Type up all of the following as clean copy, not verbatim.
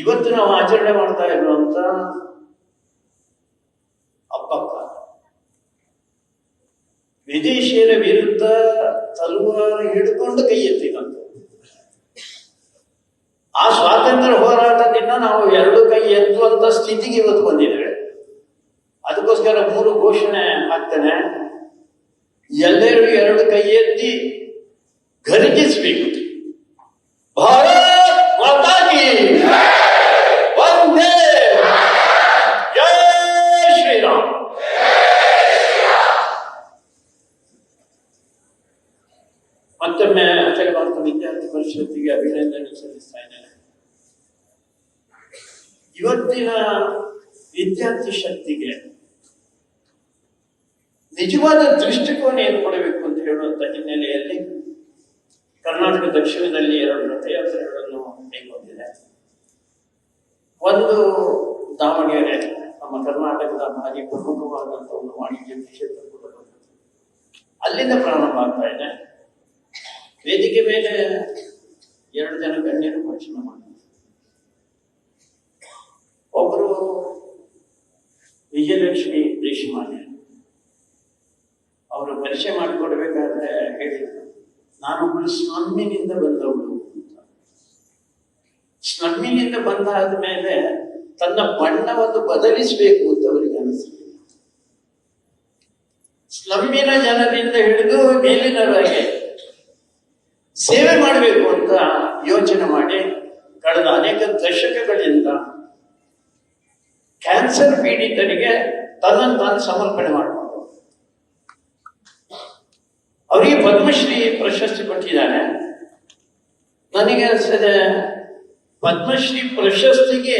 ಇವತ್ತು ನಾವು ಆಚರಣೆ ಮಾಡ್ತಾ ಇರುವಂತ ಹಬ್ಬಕ್ಕ ವಿದೇಶಿಯರ ವಿರುದ್ಧ ತಲವಾರು ಹಿಡ್ಕೊಂಡು ಕೈ ಎತ್ತಿದಂತ ಆ ಸ್ವಾತಂತ್ರ್ಯ ಹೋರಾಟದಿಂದ ನಾವು ಎರಡು ಕೈ ಎತ್ತುವಂತ ಸ್ಥಿತಿಗೆ ಇವತ್ತು ಬಂದಿದ್ದೇವೆ. ಅದಕ್ಕೋಸ್ಕರ 3 ಘೋಷಣೆ ಆಗ್ತಾನೆ. ಎಲ್ಲರೂ ಎರಡು ಕೈ ಎತ್ತಿ ಘರ್ಜಿಸಬೇಕು. ಭಾರತ್ ಮಾತಾ ಕಿ ವಂದೇ ಜೈ ಶ್ರೀರಾಮ್. ಮತ್ತೊಮ್ಮೆ ಅಖಿಲ ಭಾರತ ವಿದ್ಯಾರ್ಥಿ ಪರಿಷತ್ತಿಗೆ ಅಭಿನಂದನೆ ಸಲ್ಲಿಸ್ತಾ ಇದ್ದೇನೆ. ಇವತ್ತಿನ ವಿದ್ಯಾರ್ಥಿ ಶಕ್ತಿಗೆ ನಿಜವಾದ ದೃಷ್ಟಿಕೋನ ಏನು ಕೊಡಬೇಕು ಅಂತ ಹೇಳುವಂತ ಹಿನ್ನೆಲೆಯಲ್ಲಿ ಕರ್ನಾಟಕ ದಕ್ಷಿಣದಲ್ಲಿ 2 ರಥಯಾತ್ರೆಗಳನ್ನು ಕೈಗೊಂಡಿದೆ. ಒಂದು ದಾವಣಗೆರೆ, ನಮ್ಮ ಕರ್ನಾಟಕದ ಭಾರಿ ಪ್ರಮುಖವಾದಂತಹ ಒಂದು ವಾಣಿಜ್ಯ ಕ್ಷೇತ್ರ ಕೂಡ ಬಂದಿದೆ. ಅಲ್ಲಿಂದ ಪ್ರಾರಂಭ ಆಗ್ತಾ ಇದೆ. ವೇದಿಕೆ ಮೇಲೆ 2 ಜನ ಗಣ್ಯರು ಭಾಷಣ ಮಾಡಿದ್ದಾರೆ. ಒಬ್ಬರು ವಿಜಯಲಕ್ಷ್ಮಿ ದೇಶಮಾನ್ಯ, ಅವರು ಪರಿಚಯ ಮಾಡಿಕೊಡ್ಬೇಕಾದ್ರೆ ಹೇಳಿದ್ರು, ನಾನೊಬ್ಬಳು ಸ್ಲಮ್ಮಿನಿಂದ ಬಂದವಳು ಅಂತ. ಸ್ಲಮ್ಮಿನಿಂದ ಬಂದಾದ ಮೇಲೆ ತನ್ನ ಬಣ್ಣವನ್ನು ಬದಲಿಸಬೇಕು ಅಂತ ಅವರಿಗೆ ಅನಿಸಿದೆ. ಸ್ಲಮ್ಮಿನ ಜನರಿಂದ ಹಿಡಿದು ಮೇಲಿನವರೆಗೆ ಸೇವೆ ಮಾಡಬೇಕು ಅಂತ ಯೋಚನೆ ಮಾಡಿ ಕಳೆದ ಅನೇಕ ದಶಕಗಳಿಂದ ಕ್ಯಾನ್ಸರ್ ಪೀಡಿತರಿಗೆ ತನ್ನನ್ನು ತಾನು ಸಮರ್ಪಣೆ ಮಾಡಿಕೊಂಡು ಅವರಿಗೆ ಪದ್ಮಶ್ರೀ ಪ್ರಶಸ್ತಿ ಕೊಟ್ಟಿದ್ದಾನೆ. ನನಗೆ ಅನಿಸಿದೆ, ಪದ್ಮಶ್ರೀ ಪ್ರಶಸ್ತಿಗೆ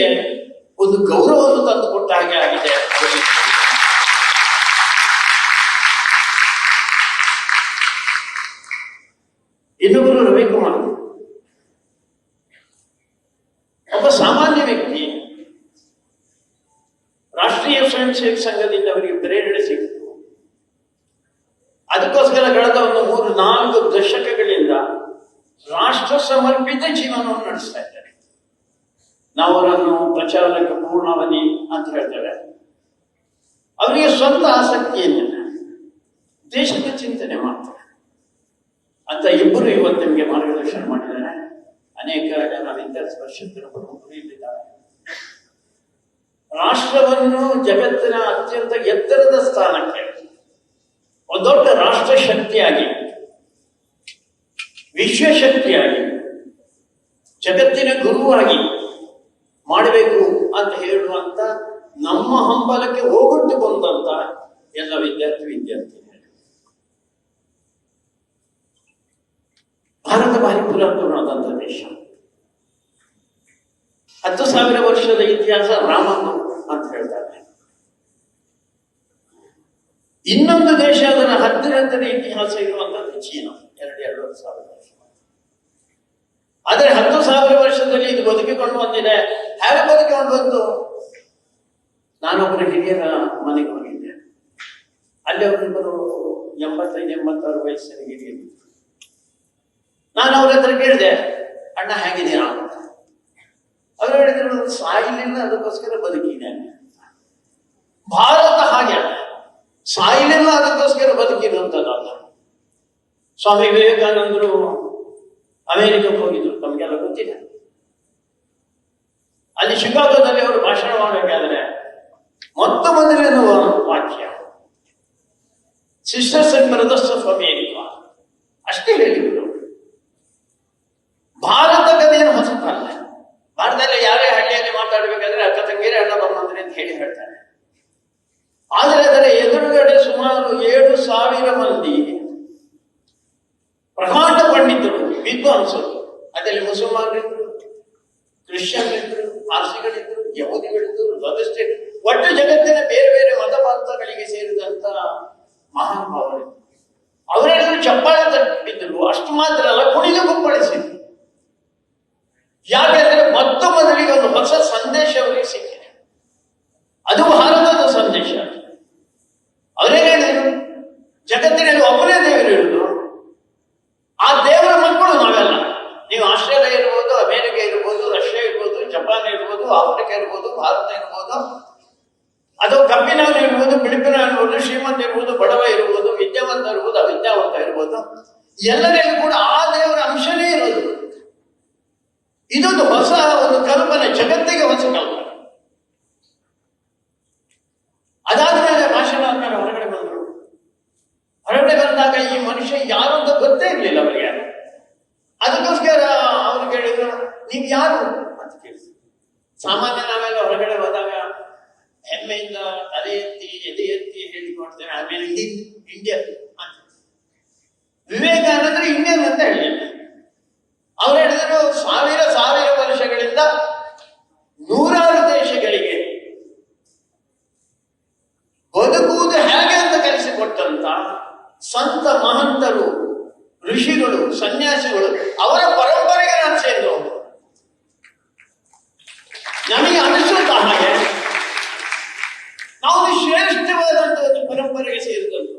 ಒಂದು ಗೌರವವನ್ನು ತಂದು ಕೊಟ್ಟ ಹಾಗೆ ಆಗಿದೆ. ಇನ್ನೊಬ್ಬರು ರವಿಕುಮಾರ್, ಒಬ್ಬ ಸಾಮಾನ್ಯ ವ್ಯಕ್ತಿ. ರಾಷ್ಟ್ರೀಯ ಸ್ವಯಂ ಸೇವಕ ಸಂಘದಿಂದ ಅವರಿಗೆ ಪ್ರೇರಣೆ ಸಿಕ್ಕಿತು. ಅದಕ್ಕೋಸ್ಕರ ಕಳೆದ ಒಂದು 3-4 ದಶಕಗಳಿಂದ ರಾಷ್ಟ್ರ ಸಮರ್ಪಿತ ಜೀವನವನ್ನು ನಡೆಸ್ತಾ ಇದ್ದಾರೆ. ನಾವು ಅವರನ್ನು ಪ್ರಚಾರಕ್ಕೆ ಪೂರ್ಣಾವಧಿ ಅಂತ ಹೇಳ್ತೇವೆ. ಅವರಿಗೆ ಸ್ವಂತ ಆಸಕ್ತಿ ಏನಿಲ್ಲ, ದೇಶದ ಚಿಂತನೆ ಮಾಡ್ತಾರೆ ಅಂತ ಇಬ್ಬರು ಇವತ್ತು ನಿಮಗೆ ಮಾರ್ಗದರ್ಶನ ಮಾಡಿದ್ದಾರೆ. ಅನೇಕ ಜನ ವಿದ್ಯಾರ್ಥಿ ಪರಿಷತ್ತಿನ ಪ್ರಮುಖರು ಇಲ್ಲಿದ್ದಾರೆ. ರಾಷ್ಟ್ರವನ್ನು ಜಗತ್ತಿನ ಅತ್ಯಂತ ಎತ್ತರದ ಸ್ಥಾನಕ್ಕೆ ಒಂದು ದೊಡ್ಡ ರಾಷ್ಟ್ರ ಶಕ್ತಿಯಾಗಿ, ವಿಶ್ವಶಕ್ತಿಯಾಗಿ, ಜಗತ್ತಿನ ಗುರುವಾಗಿ ಮಾಡಬೇಕು ಅಂತ ಹೇಳುವಂತ ನಮ್ಮ ಹಂಬಲಕ್ಕೆ ಹೋಗೊಟ್ಟು ಬಂದಂತ ಎಲ್ಲ ವಿದ್ಯಾರ್ಥಿನಿಯರು. ಭಾರತ ಭಾರಿ ಪುರಾತನವಾದಂತಹ ದೇಶ. 10,000 ವರ್ಷದ ಇತಿಹಾಸ ರಾಮನು ಅಂತ ಹೇಳ್ತಾರೆ. ಇನ್ನೊಂದು ದೇಶ ಅದರ ಹತ್ತಿರದ ಇತಿಹಾಸ ಇರುವಂತದ್ದು ಚೀನಾ, 2,500 ವರ್ಷ. ಆದರೆ 10,000 ವರ್ಷದಲ್ಲಿ ಇದು ಬದುಕಿಕೊಂಡು ಬಂದಿದೆ. ಹೇಗೆ ಬದುಕಿಕೊಂಡು ಬಂತು? ನಾನೊಬ್ಬರು ಹಿರಿಯರ ಮನೆಗೆ ಹೋಗಿದ್ದೆ. ಅಲ್ಲಿ ಅವರಿಬ್ಬರು 85-86 ವಯಸ್ಸಿನ ಹಿರಿಯರು. ನಾನು ಅವ್ರ ಹತ್ರ ಕೇಳಿದೆ, ಅಣ್ಣ ಹೇಗಿದ್ದೀರಾ ಅಂತ. ಅವ್ರು ಹೇಳಿದ್ರು, ಸಾಯಿಲಿಲ್ಲ, ಅದಕ್ಕೋಸ್ಕರ ಬದುಕಿದ್ದೇನೆ. ಭಾರತ ಹಾಗೆ ಸಾಯಿಲಿಲ್ಲ, ಅದಕ್ಕೋಸ್ಕರ ಬದುಕಿರುವಂತದ್ದಲ್ಲ. ಸ್ವಾಮಿ ವಿವೇಕಾನಂದರು ಅಮೆರಿಕಕ್ಕೆ ಹೋಗಿದ್ರು, ನಮಗೆಲ್ಲ ಗೊತ್ತಿದೆ. ಅಲ್ಲಿ ಶಿಕಾಗೋದಲ್ಲಿ ಅವರು ಭಾಷಣ ಮಾಡಬೇಕಾದ್ರೆ ಮೊದಲಿನ ವಾಕ್ಯ sisters and brothers of America ಅಷ್ಟೇ ಹೇಳಿದ್ರು. ಭಾರತ ಕಥೆಯನ್ನು ಹೊಸತಲ್ಲ. ಭಾರತದಲ್ಲಿ ಯಾರೇ ಹಳ್ಳಿಯಲ್ಲಿ ಮಾತಾಡಬೇಕಾದ್ರೆ ಅಕ್ಕ ತಂಗಿರೇ ಅಣ್ಣ ತಮ್ಮಂದ್ರೆ ಅಂತ ಹೇಳ್ತಾರೆ. ಆದರೆ ಅದರ ಎದುರುಗಡೆ ಸುಮಾರು 7,000 ಮಂದಿ ಪ್ರಕಾಂಡ ಪಂಡಿತರು, ವಿದ್ವಾಂಸರು. ಅದರಲ್ಲಿ ಮುಸಲ್ಮಾನರಿದ್ರು, ಕ್ರಿಶ್ಚಿಯನ್ರಿದ್ರು, ಪಾರ್ಸಿಗಳಿದ್ರು, ಯಹೂದಿಗಳಿದ್ರು, ಬೌದ್ಧಿಸ್ಟರು, ಒಟ್ಟು ಜಗತ್ತಿನ ಬೇರೆ ಬೇರೆ ಮತಪಂಥಗಳಿಗೆ ಸೇರಿದಂತ ಮಹಾನುಭಾವರು. ಅವರೆಲ್ಲರೂ ಚಪ್ಪಾಳೆ ತಟ್ಟಿದ್ರು. ಅಷ್ಟು ಮಾತ್ರ ಅಲ್ಲ, ಕುಣಿದು ಕುಪ್ಪಳಿಸಿದ್ರು. ಯಾಕೆಂದ್ರೆ ಮೊದಲಿಗೆ ಒಂದು ಹೊಸ ಸಂದೇಶ ಅವರಿಗೆ ಸಿಕ್ಕಿದೆ. ಅದು ಭಾರತದ ಸಂದೇಶ. ಅವರೇ ಹೇಳಿದ್ರು, ಜಗತ್ತಿನಲ್ಲಿ ಒಬ್ಬನೇ ದೇವರು ಇರುವುದು, ಆ ದೇವರ ಮಕ್ಕಳು ನಾವೆಲ್ಲ. ನೀವು ಆಸ್ಟ್ರೇಲಿಯಾ ಇರ್ಬೋದು, ಅಮೆರಿಕ ಇರ್ಬೋದು, ರಷ್ಯಾ ಇರ್ಬೋದು, ಜಪಾನ್ ಇರ್ಬೋದು, ಅದು ಕಬ್ಬಿನವನು ಇರ್ಬೋದು, ಬಿಳುಪಿನವನು ಇರ್ಬೋದು, ಶ್ರೀಮಂತ ಇರ್ಬೋದು, ಬಡವ ಇರ್ಬೋದು, ವಿದ್ಯಾವಂತ ಇರ್ಬೋದು, ಅವಿದ್ಯಾವಂತ ಇರ್ಬೋದು, ಎಲ್ಲರಿಗೂ ಕೂಡ ಆ ದೇವರ ಅಂಶನೇ ಇರೋದು. ಇದೊಂದು ಹೊಸ ಒಂದು ಕಲ್ಪನೆ, ಜಗತ್ತಿಗೆ ಹೊಸ ಕಲ್ಪನೆ. ಅದಾದ್ಮೇಲೆ ಭಾಷಣ ಆದ್ಮೇಲೆ ಹೊರಗಡೆ ಬಂದರು. ಹೊರಗಡೆ ಬಂದಾಗ ಈ ಮನುಷ್ಯ ಯಾರು ಅಂತ ಗೊತ್ತೇ ಇರ್ಲಿಲ್ಲ ಅವರಿಗೆ. ಅದಕ್ಕೋಸ್ಕರ ಅವ್ರು ಕೇಳಿದ್ರು, ನೀವ್ ಯಾರು ಅಂತ ಕೇಳಿದ್ರು. ಸಾಮಾನ್ಯ ನಾವೆಲ್ಲ ಹೊರಗಡೆ ಹೋದಾಗ ಹೆಮ್ಮೆಯಿಂದ ತಲೆ ಎತ್ತಿ ಎದೆ ಎತ್ತಿ ಹೇಳಿಕೊಡ್ತೇವೆ, ಆಮೇಲೆ ಇಂಡಿಯನ್ ಅಂತ. ವಿವೇಕಾನಂದರು ಇಂಡಿಯನ್ ಅಂತ ಹೇಳಿಲ್ಲ. ಅವ್ರು ಹೇಳಿದ್ರು, ಸಾವಿರ ವರ್ಷಗಳಿಂದ ನೂರಾರು ದೇಶಗಳಿಗೆ ಬದುಕುವುದು ಹೇಗೆ ಅಂತ ಕಲಿಸಿಕೊಟ್ಟಂತ ಸಂತ ಮಹಂತರು, ಋಷಿಗಳು, ಸನ್ಯಾಸಿಗಳು, ಅವರ ಪರಂಪರೆಗೆ ನಾನು ಸೇರಿದ ನಮಗೆ ಅನಿಸುತ್ತ ಹಾಗೆ ನಾವು ಶ್ರೇಷ್ಠವಾದಂತಹ ಒಂದು ಪರಂಪರೆಗೆ ಸೇರಿದಂತ,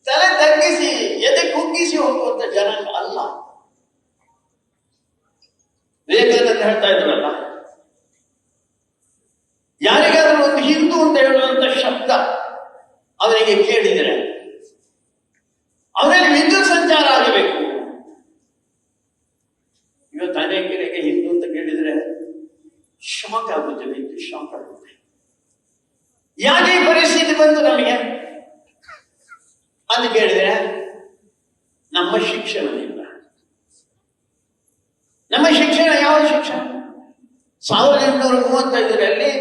ತಲೆ ತಗ್ಗಿಸಿ ಎದೆ ಕುಗ್ಗಿಸಿ ಹೋಗುವಂತ ಜನಾಂಗ ಅಲ್ಲ. ವಿವೇಕಾನಂದ ಹೇಳ್ತಾ ಇದ್ರಲ್ಲ, ಯಾರಿಗಾದ್ರೂ ಒಂದು ಹಿಂದೂ ಅಂತ ಹೇಳುವಂತ ಶಬ್ದ ಅವರಿಗೆ ಕೇಳಿದರೆ ಅವರಲ್ಲಿ ವಿದ್ಯುತ್ ಸಂಚಾರ ಆಗಬೇಕು. ಇವತ್ತು ಅನೇಕರಿಗೆ ಹಿಂದೂ ಅಂತ ಕೇಳಿದ್ರೆ ಶಾಕ್ ಆಗುತ್ತೆ, ವಿದ್ಯುತ್ ಶಾಕ್ ಆಗುತ್ತೆ. ಯಾಕೆ ಈ ಪರಿಸ್ಥಿತಿ ಬಂತು ನಮಗೆ ಅಂತ ಕೇಳಿದ್ರೆ ನಮ್ಮ ಶಿಕ್ಷಣದಿಂದ. ನಮ್ಮ ಶಿಕ್ಷಣ ಯಾವ ಶಿಕ್ಷಣ? 1835ರಲ್ಲಿ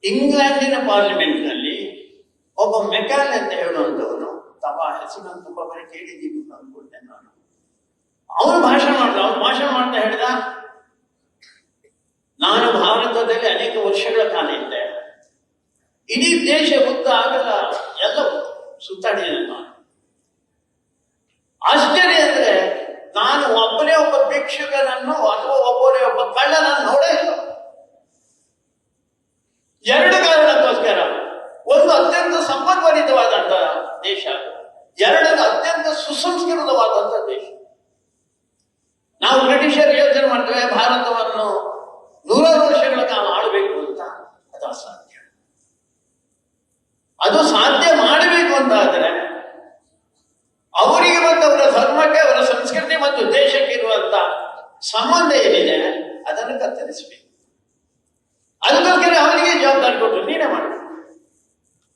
ಇಂಗ್ಲೆಂಡಿನ ಪಾರ್ಲಿಮೆಂಟ್ನಲ್ಲಿ ಒಬ್ಬ ಮೆಕಾಲೆ ಅಂತ ಹೇಳುವಂತವನು, ತಮ್ಮ ಹೆಸರನ್ನು ತುಂಬಾ ಬರೀ ಕೇಳಿದ್ದೀನಿ ಅಂದ್ಕೊಳ್ತೇನೆ ನಾನು. ಅವನು ಭಾಷಣ ಮಾಡ್ತಾ ಹೇಳಿದ, ನಾನು ಭಾರತದಲ್ಲಿ ಅನೇಕ ವರ್ಷಗಳ ಕಾಲ ಇದ್ದೆ, ಇಡೀ ದೇಶ ಉದ್ದ ಆಗಲ್ಲ ಎಲ್ಲ ಸುತ್ತಾಡಿದ್ದೇನೆ ನಾನು. ಆಶ್ಚರ್ಯ ಅಂದ್ರೆ ನಾನು ಒಬ್ಬನೇ ಒಬ್ಬ ಭಿಕ್ಷುಕನನ್ನು ಅಥವಾ ಒಬ್ಬನೇ ಒಬ್ಬ ಕಳ್ಳನನ್ನು ನೋಡೇ ಇಲ್ಲ. ಎರಡು ಕಾರಣಕ್ಕೋಸ್ಕರ: ಒಂದು, ಅತ್ಯಂತ ಸಂಪದ್ಭರಿತವಾದಂತ ದೇಶ; ಎರಡನೇದು, ಅತ್ಯಂತ ಸುಸಂಸ್ಕೃತವಾದಂತ ದೇಶ. ನಾವು ಬ್ರಿಟಿಷರು ಯೋಚನೆ ಮಾಡ್ತೇವೆ ಭಾರತವನ್ನು 100 ವರ್ಷಗಳ ಕಾಲ ಆಳಬೇಕು ಅಂತ. ಅದು ಅಸಾಧ್ಯ. ಅದು ಸಾಧ್ಯ ಮಾಡಬೇಕು ಅಂತ ಆದರೆ ಅವರಿಗೆ ಮತ್ತು ಅವರ ಧರ್ಮಕ್ಕೆ, ಅವರ ಸಂಸ್ಕೃತಿ ಮತ್ತು ದೇಶಕ್ಕೆ ಇರುವಂತ ಸಂಬಂಧ ಏನಿದೆ ಅದನ್ನು ಕತ್ತರಿಸಬೇಕು. ಅದಕ್ಕೋಸ್ಕರ ಅವರಿಗೆ ಜವಾಬ್ದಾರಿ ಕೊಟ್ಟರು, ನೀನೇ ಮಾಡಬೇಕು,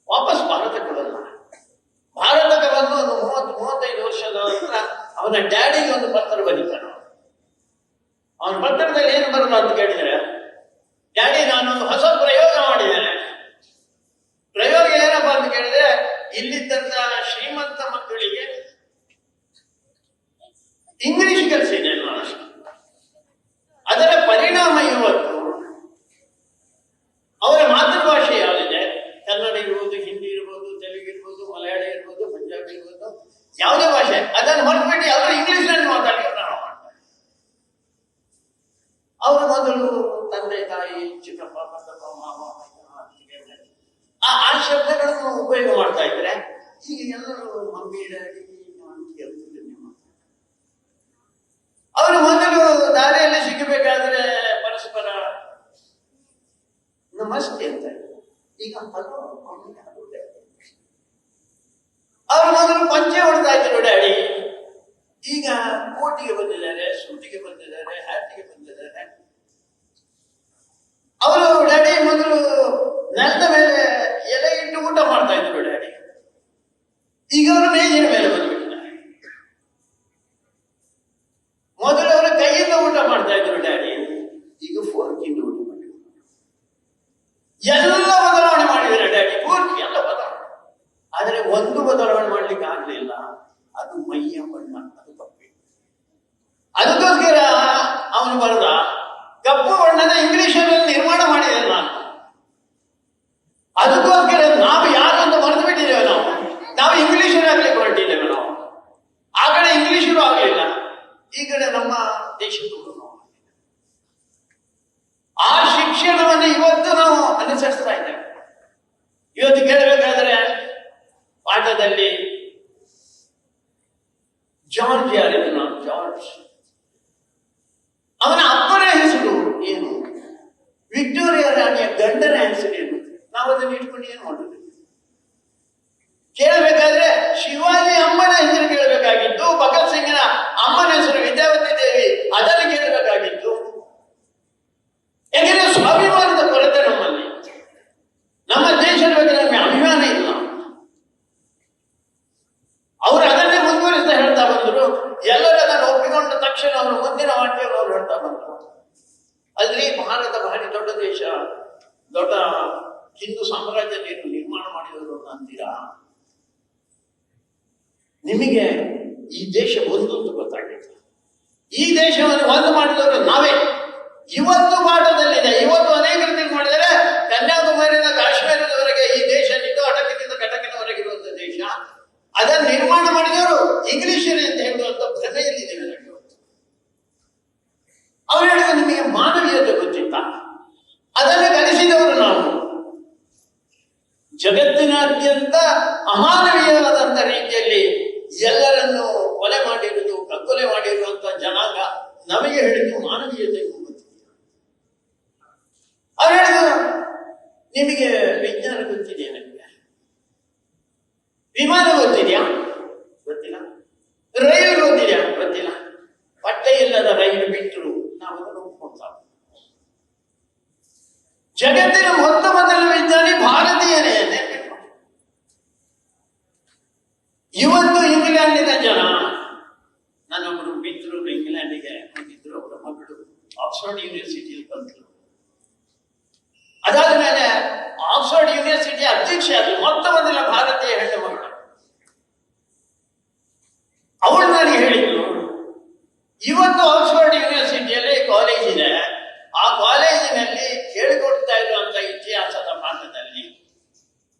ವಾಪಸ್ ಭಾರತಕ್ಕೆ ಬರಲ್ಲ. ಭಾರತಕ್ಕೆ ಬಂದು ಒಂದು 30-35 ವರ್ಷದ ನಂತರ ಅವನ ಡ್ಯಾಡಿಗೆ ಒಂದು ಪತ್ರ ಬರೀತಾನೆ. ಅವನ ಪತ್ರದಲ್ಲಿ ಏನು ಬರಲ್ಲ ಅಂತ ಕೇಳಿದ್ರೆ, ಡ್ಯಾಡಿ, ನಾನು ಹೊಸ ಪ್ರಯೋಗ ಮಾಡಿದ್ದೇನೆ. ಪ್ರಯೋಗ ಏನಪ್ಪ ಅಂತ ಕೇಳಿದ್ರೆ, ಇಲ್ಲಿದ್ದಂತ ಶ್ರೀಮಂತ ಮಕ್ಕಳಿಗೆ ಇಂಗ್ಲಿಷ್ ಕಲಿಸಿದ್ದೇನೆ ನಾನು. ಅದರ ಪರಿಣಾಮ ಇವತ್ತು ಅವರ ಮಾತೃಭಾಷೆ ಯಾವುದಿದೆ, ಕನ್ನಡ ಇರ್ಬೋದು, ಹಿಂದಿ ಇರ್ಬೋದು, ತೆಲುಗು ಇರ್ಬೋದು, ಮಲಯಾಳಿ ಇರ್ಬೋದು, ಪಂಜಾಬಿ ಇರ್ಬೋದು, ಯಾವುದೇ ಭಾಷೆ, ಅದನ್ನು ಹೊರತುಬಿಟ್ಟು ಎಲ್ಲರೂ ಇಂಗ್ಲಿಷ್ ನಲ್ಲಿ ಮಾತಾಡಲಿಕ್ಕೆ ಪ್ರಾರಂಭ ಮಾಡ್ತಾರೆ. ಅವರು ಮೊದಲು ತಂದೆ, ತಾಯಿ, ಚಿಕ್ಕಪ್ಪ, ಮತ್ತಪ್ಪ, ಮಾಮ, ಆ ಶಬ್ದಗಳನ್ನು ಉಪಯೋಗ ಮಾಡ್ತಾ ಇದ್ರೆ ಈಗ ಎಲ್ಲರೂ ಮಮ್ಮಿ, ಡ್ಯಾಡಿ, ಅವರು ಮೊದಲು ದಾರಿಯಲ್ಲಿ ಸಿಗಬೇಕಾದ್ರೆ ಪರಸ್ಪರ ನಮಸ್ತೆ ಅಂತ, ಈಗ ಹಲೋ ಮಮ್ಮಿ, ಹಲೋ ಡ್ಯಾಡಿ. ಅವರು ಮೊದಲು ಪಂಚೆ ಹೊಡ್ತಾ ಇದ್ರು ಡ್ಯಾಡಿ, ಈಗ ಕೋಟಿಗೆ ಬಂದಿದ್ದಾರೆ, ಸೂಟಿಗೆ ಬಂದಿದ್ದಾರೆ, ಹ್ಯಾಟಿಗೆ ಬಂದಿದ್ದಾರೆ. ಅವರು ಡ್ಯಾಡಿ ಮೊದಲು ನೆಲದ ಮೇಲೆ ಎಲೆ ಇಟ್ಟು ಊಟ ಮಾಡ್ತಾ ಇದ್ರು ಡ್ಯಾಡಿ, ಈಗ ಅವರು ಮೇಜಿನ ಮೇಲೆ ಬಂದ್ಬಿಟ್ಟಿದ್ದಾರೆ. ಮೊದಲು ಅವರು ಕೈಯಿಂದ ಊಟ ಮಾಡ್ತಾ ಇದ್ರು ಡ್ಯಾಡಿ, ಈಗ ಫೋರ್ಕಿಂದ ಊಟ ಮಾಡಿದ್ರು. ಎಲ್ಲ ಬದಲಾವಣೆ ಮಾಡಿದ್ದಾರೆ ಡ್ಯಾಡಿ, ಪೂರ್ತಿ ಎಲ್ಲ ಬದಲಾವಣೆ. ಆದರೆ ಒಂದು ಬದಲಾವಣೆ ಮಾಡ್ಲಿಕ್ಕೆ ಆಗ್ಲಿಲ್ಲ, ಅದು ಮೈಯ ಬಣ್ಣ, ಅದು ತಪ್ಪಿ. ಅದಕ್ಕೋಸ್ಕರ ಅವನು ಬರೆದ, ಕಪ್ಪು ಬಣ್ಣದ ಇಂಗ್ಲಿಷಲ್ಲಿ ನಿರ್ಮಾಣ ಮಾಡಿದ್ದೇನೆ ನಾನು. ಅದಕ್ಕೋಸ್ಕರ ನಾವು ಯಾರು ಅಂತ ಮರೆತು ಬಿಟ್ಟಿದ್ದೇವೆ. ನಾವು ಇಂಗ್ಲಿಷರು ಆಗ್ಲಿಕ್ಕೆ ಹೊರಟಿದ್ದೇವೆ. ನಾವು ಆ ಕಡೆ ಇಂಗ್ಲಿಷರು ಆಗಲಿಲ್ಲ, ಈ ಕಡೆ ನಮ್ಮ ದೇಶದವರು. ಆ ಶಿಕ್ಷಣವನ್ನು ಇವತ್ತು ನಾವು ಅನುಸರಿಸ್ತಾ ಇದ್ದೇವೆ. ಇವತ್ತು ಕೇಳಬೇಕಾದ್ರೆ ಪಾಠದಲ್ಲಿ ಜಾರ್ಜ್ ಯಾರಿದ್ರು, ನಾವು ಜಾರ್ಜ್, ಅವನ ಅಪ್ಪನ ಹೆಸರು ಏನು? ವಿಕ್ಟೋರಿಯಾ ರಾಣಿಯ ಗಂಡನ ಅಲ್ರಿ ಭಾರತ ಭಾರಿ ದೊಡ್ಡ ದೇಶ, ದೊಡ್ಡ ಹಿಂದೂ ಸಾಮ್ರಾಜ್ಯ ನಿರ್ಮಾಣ ಮಾಡಿದವರು ಅಂತೀರಾ? ನಿಮಗೆ ಈ ದೇಶ ಒಂದು ಅಂತ ಗೊತ್ತಾಗಿದೆ. ಈ ದೇಶವನ್ನು ಒಂದು ಮಾಡಿದವರು ನಾವೇ. ಇವತ್ತು ಪಾಠದಲ್ಲಿದೆ, ಇವತ್ತು ಅನೇಕ ರೀತಿಯಲ್ಲಿ ಮಾಡಿದರೆ ಕನ್ಯಾಕುಮಾರಿಯಿಂದ ಕಾಶ್ಮೀರದವರೆಗೆ ಈ ದೇಶ ನಿಂತು ಅಟಕದಿಂದ ಕಟಕಿನವರೆಗಿರುವಂತಹ ದೇಶ. ಅದನ್ನು ನಿರ್ಮಾಣ ಮಾಡಿದವರು ಇಂಗ್ಲಿಷರೇ ಅಂತ ಹೇಳುವಂತ ಭ್ರಮೆಯಲ್ಲಿದ್ದೇವೆ ನನಗೆ. ಅವರು ಹೇಳಿದ ನಿಮಗೆ ಮಾನವೀಯತೆ ಗೊತ್ತಿತ್ತ? ಅದನ್ನು ಕಲಿಸಿದವರು ನಾವು. ಜಗತ್ತಿನಾದ್ಯಂತ ಅಮಾನವೀಯವಾದಂತ ರೀತಿಯಲ್ಲಿ ಎಲ್ಲರನ್ನು ಕೊಲೆ ಮಾಡಿರುವುದು, ಕಗ್ಗೊಲೆ ಮಾಡಿರುವಂತಹ ಜನಾಂಗ ನಮಗೆ ಹೇಳಿದ್ದು ಮಾನವೀಯತೆ ಗೊತ್ತಿದೆ. ಅವ್ರು ಹೇಳಿದ್ರು ನಿಮಗೆ ವಿಜ್ಞಾನ ಗೊತ್ತಿದೆಯಾ? ನಿಮಗೆ ವಿಮಾನ ಗೊತ್ತಿದೆಯಾ? ಗೊತ್ತಿಲ್ಲ. ರೈಲು ಗೊತ್ತಿದೆಯಾ? ಗೊತ್ತಿಲ್ಲ. ಪಟ್ಟೆ ಇಲ್ಲದ ರೈಲು ಬಿಟ್ಟರು ನಾವು ಅದನ್ನು ಒಪ್ಕೊಳ್ತಾ. ಜಗತ್ತಿನ ಮೊತ್ತ ಮೊದಲ ವಿಜ್ಞಾನಿ ಭಾರತೀಯರೇ. ಇವತ್ತು ಇಂಗ್ಲೆಂಡಿನ ಜನ, ನನ್ನೊಬ್ಬರು ಮಿತ್ರರು ಇಂಗ್ಲೆಂಡಿಗೆ ಹೋಗಿದ್ರು, ಅವರ ಮಗಳು ಆಕ್ಸ್ಫರ್ಡ್ ಯೂನಿವರ್ಸಿಟಿಯಲ್ಲಿ ಬಂದರು. ಅದಾದ ಮೇಲೆ ಆಕ್ಸ್ಫರ್ಡ್ ಯೂನಿವರ್ಸಿಟಿ ಅಧ್ಯಕ್ಷ ಆದ್ರು, ಮೊತ್ತ ಮೊದಲ ಭಾರತೀಯ ಹೆಣ್ಣು ಮಗಳು. ಅವಳು ನನಗೆ ಹೇಳಿದ್ರು, ಇವತ್ತು ಆಕ್ಸ್ಫರ್ಡ್ ಯೂನಿವರ್ಸಿಟಿಯಲ್ಲಿ ಕಾಲೇಜ್ ಇದೆ, ಆ ಕಾಲೇಜಿನಲ್ಲಿ ಹೇಳಿಕೊಡ್ತಾ ಇರುವಂತ ಇತಿಹಾಸದ ಪಾಠದಲ್ಲಿ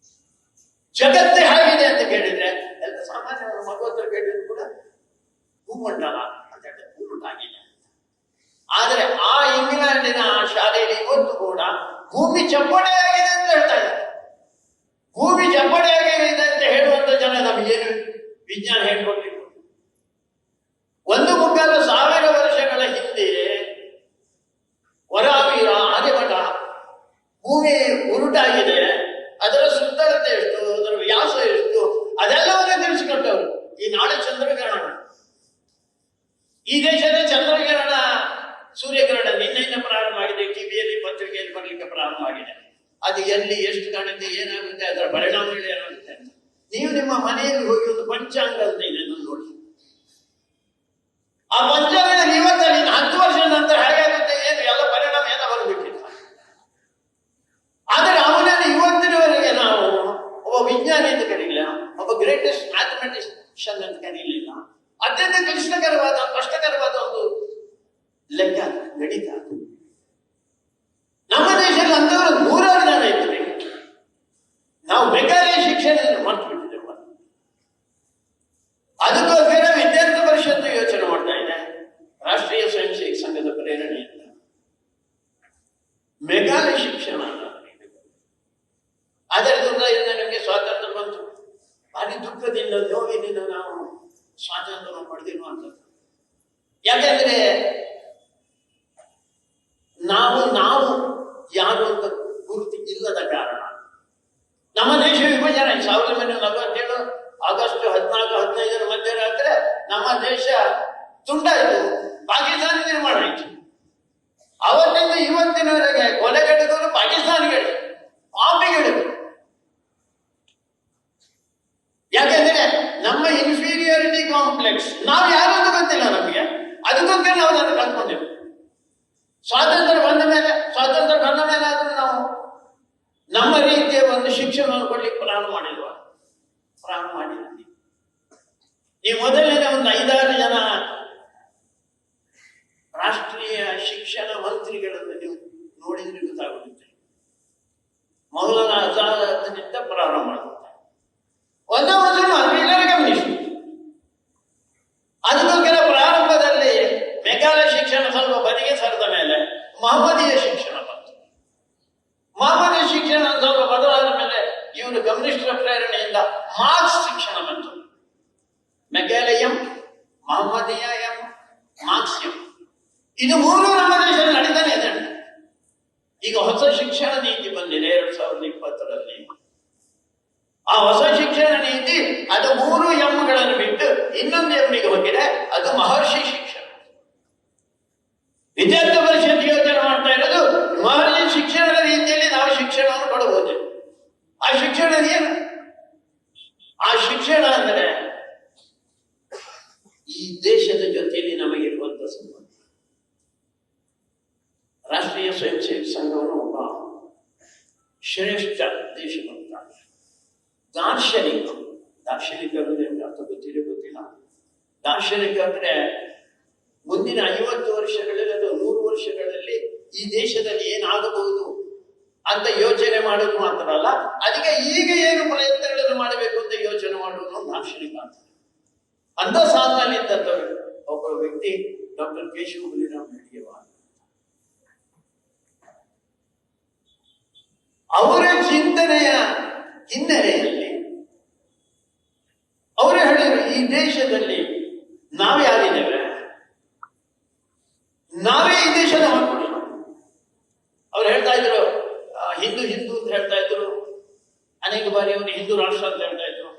ಜಗತ್ತೇ ಹೇಗಿದೆ ಅಂತ ಕೇಳಿದ್ರೆ ಎಲ್ಲ ಸಾಮಾನ್ಯವರು ಮಗುತ್ರ ಕೇಳಿದ್ರು ಕೂಡ ಭೂಮಂಡಲ ಅಂತ ಹೇಳಿದ್ರೆ ಪೂರ್ಣಾಗಿದೆ. ಆದರೆ ಆ ಇಂಗ್ಲೆಂಡಿನ ಶಾಲೆಯಲ್ಲಿ ಇವತ್ತು ಕೂಡ ಭೂಮಿ ಚಪ್ಪಟೆಯಾಗಿದೆ ಅಂತ ಹೇಳ್ತಾ ಇದ್ದಾರೆ. ಭೂಮಿ ಚಪ್ಪಟೆಯಾಗಿದೆ ಅಂತ ಹೇಳುವಂತ ಜನ ನಮಗೇನು ವಿಜ್ಞಾನ ಹೇಳ್ಕೊಟ್ಟಿದ್ರು? 1,300,000 ವರ್ಷಗಳ ಹಿಂದೆ ವರಾವೀರ ಆದಿಮಠ ಭೂಮಿ ಉರುಟಾಗಿದೆ, ಅದರ ಸುತ್ತಳತೆ ಎಷ್ಟು, ಅದರ ವ್ಯಾಸ ಎಷ್ಟು, ಅದೆಲ್ಲವನ್ನೇ ತಿಳಿಸಿಕೊಟ್ಟವರು. ಈ ನಾಳೆ ಚಂದ್ರಗ್ರಹಣ, ಈ ದೇಶದ ಚಂದ್ರಗ್ರಹಣ ಸೂರ್ಯಗ್ರಹಣ ನಿನ್ನೆಯಿಂದ ಪ್ರಾರಂಭ ಆಗಿದೆ. ಟಿವಿಯಲ್ಲಿ ಪತ್ರಿಕೆಯಲ್ಲಿ ಬರಲಿಕ್ಕೆ ಪ್ರಾರಂಭ ಆಗಿದೆ. ಅದು ಎಲ್ಲಿ ಎಷ್ಟು ಕಾಣುತ್ತೆ, ಏನಾಗುತ್ತೆ, ಅದರ ಪರಿಣಾಮಗಳು ಏನಾಗುತ್ತೆ ಅಂತ ನೀವು ನಿಮ್ಮ ಮನೆಯಲ್ಲಿ ಹೋಗಿ ಒಂದು ಪಂಚಾಂಗ ಅಂತ ಇದೆ ನೋಡಿ. ಆ ಪಂಚಾಂಗದಲ್ಲಿ ಇವತ್ತಲ್ಲಿ 10 ವರ್ಷದ ನಂತರ ಹೇಗಾಗುತ್ತೆ, ಏನು ಎಲ್ಲ ಪರಿಣಾಮ ಎಲ್ಲ ಬರಬೇಕಿಲ್ಲ. ಆದರೆ ಅವನನ್ನು ಇವತ್ತಿನವರೆಗೆ ನಾವು ಒಬ್ಬ ವಿಜ್ಞಾನಿ ಅಂತ ಕರೀಲಿಲ್ಲ, ಒಬ್ಬ ಗ್ರೇಟೆಸ್ಟ್ ಮ್ಯಾಥಮೆಟಿಷಿಯನ್ ಅಂತ ಕರೀಲಿಲ್ಲ. ಅತ್ಯಂತ ಕ್ಲಿಷ್ಟಕರವಾದ ಕಷ್ಟಕರವಾದ ಒಂದು ಲೆಕ್ಕ ಗಣಿತ. ನಮ್ಮ ದೇಶದಲ್ಲಿ ಅಂತವರು 100 ಜನ ಇದ್ದಾರೆ. ನಾವು ಬೇಕಾದ್ರೆ ಶಿಕ್ಷಣದಲ್ಲಿ ಮರ್ತು ಬಿಟ್ಟಿದ್ದೇವೆ. ಅದಕ್ಕೋಸ್ಕರ ವಿದ್ಯಾರ್ಥಿ ಪರಿಷತ್ತು ಯೋಚನೆ ಮಾಡ್ತಾ ಇದೆ, ರಾಷ್ಟ್ರೀಯ ಸ್ವಯಂ ಸೇವಕ ಸಂಘದ ಪ್ರೇರಣೆಯಿಂದ ಮೆಘಾಲಯ ಶಿಕ್ಷಣ. ಅದರ ದುರ್ಗದಿಂದ ನಮಗೆ ಸ್ವಾತಂತ್ರ್ಯ ಬಂತು. ಭಾರಿ ದುಃಖದಿಂದ ನೋವಿನಿಂದ ನಾವು ಸ್ವಾತಂತ್ರ್ಯ ಪಡೆದಿರುವಂಥದ್ದು. ಯಾಕೆಂದ್ರೆ ನಾವು ಯಾರು ಅಂತ ಗುರುತು ಇಲ್ಲದ ಕಾರಣ. ನಮ್ಮ ದೇಶ ವಿಭಜನೆ 1947 ಆಗಸ್ಟ್ 14-15 ಮಧ್ಯರಾತ್ರಿ ನಮ್ಮ ದೇಶ ತುಂಡಾಯಿತು, ಪಾಕಿಸ್ತಾನ ನಿರ್ಮಾಣ ಆಯಿತು. ಅವತ್ತಿಂದ ಇವತ್ತಿನವರೆಗೆ ಕೊಲೆಗಡಿದವರು ಪಾಕಿಸ್ತಾನಿಗಳು, ಪಾಪಿಗಳು. ಯಾಕೆಂದ್ರೆ ನಮ್ಮ ಇನ್ಫೀರಿಯಾರಿಟಿ ಕಾಂಪ್ಲೆಕ್ಸ್, ನಾವು ಯಾರಂತ ಗೊತ್ತಿಲ್ಲ ನಮಗೆ. ಅದಕ್ಕೋಸ್ಕರ ನಾವು ಅದನ್ನು ಕಲ್ತ್ಕೊಂಡೆವು. ಸ್ವಾತಂತ್ರ್ಯ ಬಂದ ಮೇಲೆ ಆದ್ರೂ ನಾವು ನಮ್ಮ ರೀತಿಯ ಒಂದು ಶಿಕ್ಷಣವನ್ನು ಕೊಡ್ಲಿಕ್ಕೆ ಪ್ರಾರಂಭ ಮಾಡಿದ್ವಿ. ಈ ಮೊದಲನೇ ಒಂದು 5-6 ಜನ ರಾಷ್ಟ್ರೀಯ ಶಿಕ್ಷಣ ಮಂತ್ರಿಗಳನ್ನು ನೀವು ನೋಡಿದ್ರೆ ಗೊತ್ತಾಗುತ್ತೆ. ಮೌಲಾನಾ ಆಜಾದ್ನಿಂದ ಪ್ರಾರಂಭ ಮಾಡುತ್ತೆ. ಒಂದೊಂದು ಎಲ್ಲರೂ ಗಮನಿಸಿ. ಅದಕ್ಕೋಸ್ಕರ ಪ್ರಾರಂಭದಲ್ಲಿ ಮೆಘಾಲಯ ಶಿಕ್ಷಣ ಸ್ವಲ್ಪ ಬದಿಗೆ ಸರಿದ ಮೇಲೆ ಮಹಮ್ಮದೀಯ ಶಿಕ್ಷಣ ಬಂತು. ಮಹಮ್ಮದೀಯ ಶಿಕ್ಷಣ ಸ್ವಲ್ಪ ಬದಲಾದ ಮೇಲೆ ಇವರು ಕಮ್ಯುನಿಸ್ಟರ ಪ್ರೇರಣೆಯಿಂದ ಮಾರ್ಕ್ಸ್ ಶಿಕ್ಷಣ ಬಂತು. ಮೆಘಾಲಯಂ, ಮಹಮ್ಮದೀಯಂ, ಮಾರ್ಕ್ಸಿಯಂ, ಇದು 3 ನಮ್ಮ ದೇಶದಲ್ಲಿ ನಡೀತಾನೆ ಇದೆ. ಈಗ ಹೊಸ ಶಿಕ್ಷಣ ನೀತಿ ಬಂದಿದೆ 2020ರಲ್ಲಿ. ಆ ಹೊಸ ಶಿಕ್ಷಣ ನೀತಿ ಅದು 3 ಎಂಗಳನ್ನು ಬಿಟ್ಟು ಇನ್ನೊಂದು ಎಂಗೆ ಹೋಗಿದೆ, ಅದು ಮಹರ್ಷಿ ಶಿಕ್ಷಣ. ವಿದ್ಯಾರ್ಥಿ ಪರಿಷತ್ ಯೋಚನೆ ಮಾಡ್ತಾ ಇರೋದು ಮಹರ್ಷಿ ಶಿಕ್ಷಣದ ರೀತಿಯಲ್ಲಿ ನಾವು ಶಿಕ್ಷಣವನ್ನು ಕೊಡಬಹುದು. ಆ ಶಿಕ್ಷಣ ಏನು? ಆ ಶಿಕ್ಷಣ ಅಂದರೆ ಈ ದೇಶದ ಜೊತೆಯಲ್ಲಿ ನಮಗಿರುವಂತ ಸಂಬಂಧ. ರಾಷ್ಟ್ರೀಯ ಸ್ವಯಂ ಸೇವಕ ಸಂಘವನ್ನು ಒಬ್ಬ ಶ್ರೇಷ್ಠ ದೇಶಭಕ್ತ ದಾರ್ಶನಿಕ. ದಾರ್ಶನಿಕ ಅಂದ್ರೆ ಅರ್ಥ ಗೊತ್ತಿಲ್ಲ. ದಾರ್ಶನಿಕ ಅಂದ್ರೆ ಮುಂದಿನ 50 ವರ್ಷಗಳಲ್ಲಿ ಅಥವಾ 100 ವರ್ಷಗಳಲ್ಲಿ ಈ ದೇಶದಲ್ಲಿ ಏನಾಗಬಹುದು ಅಂತ ಯೋಚನೆ ಮಾಡೋದು ಮಾತ್ರ ಅಲ್ಲ, ಅದಕ್ಕೆ ಈಗ ಏನು ಪ್ರಯತ್ನಗಳನ್ನು ಮಾಡಬೇಕು ಅಂತ ಯೋಚನೆ ಮಾಡುವುದು ದಾರ್ಶನಿಕ ಅಂತ. ಅಂಥ ಸಾಧನೆಯಲ್ಲಿದ್ದಂಥವ್ರು ಒಬ್ಬ ವ್ಯಕ್ತಿ ಡಾಕ್ಟರ್ ಕೇಶವ ಬಲಿರಾಮ್ ಹೆಡ್ಗೇವಾರ್. ಅವರ ಚಿಂತನೆಯ ಹಿನ್ನೆಲೆಯಲ್ಲಿ ಅವರು ಹೇಳಿದರು, ಈ ದೇಶದಲ್ಲಿ ನಾವ್ಯಾರಿದ್ದೇವೆ, ನಾವೇ ಈ ದೇಶದ ಮಕ್ಕಳು. ಅವ್ರು ಹೇಳ್ತಾ ಇದ್ರು ಹಿಂದೂ ಹಿಂದೂ ಅಂತ ಹೇಳ್ತಾ ಇದ್ರು. ಅನೇಕ ಬಾರಿ ಅವರು ಹಿಂದೂ ರಾಷ್ಟ್ರ ಅಂತ ಹೇಳ್ತಾ ಇದ್ರು.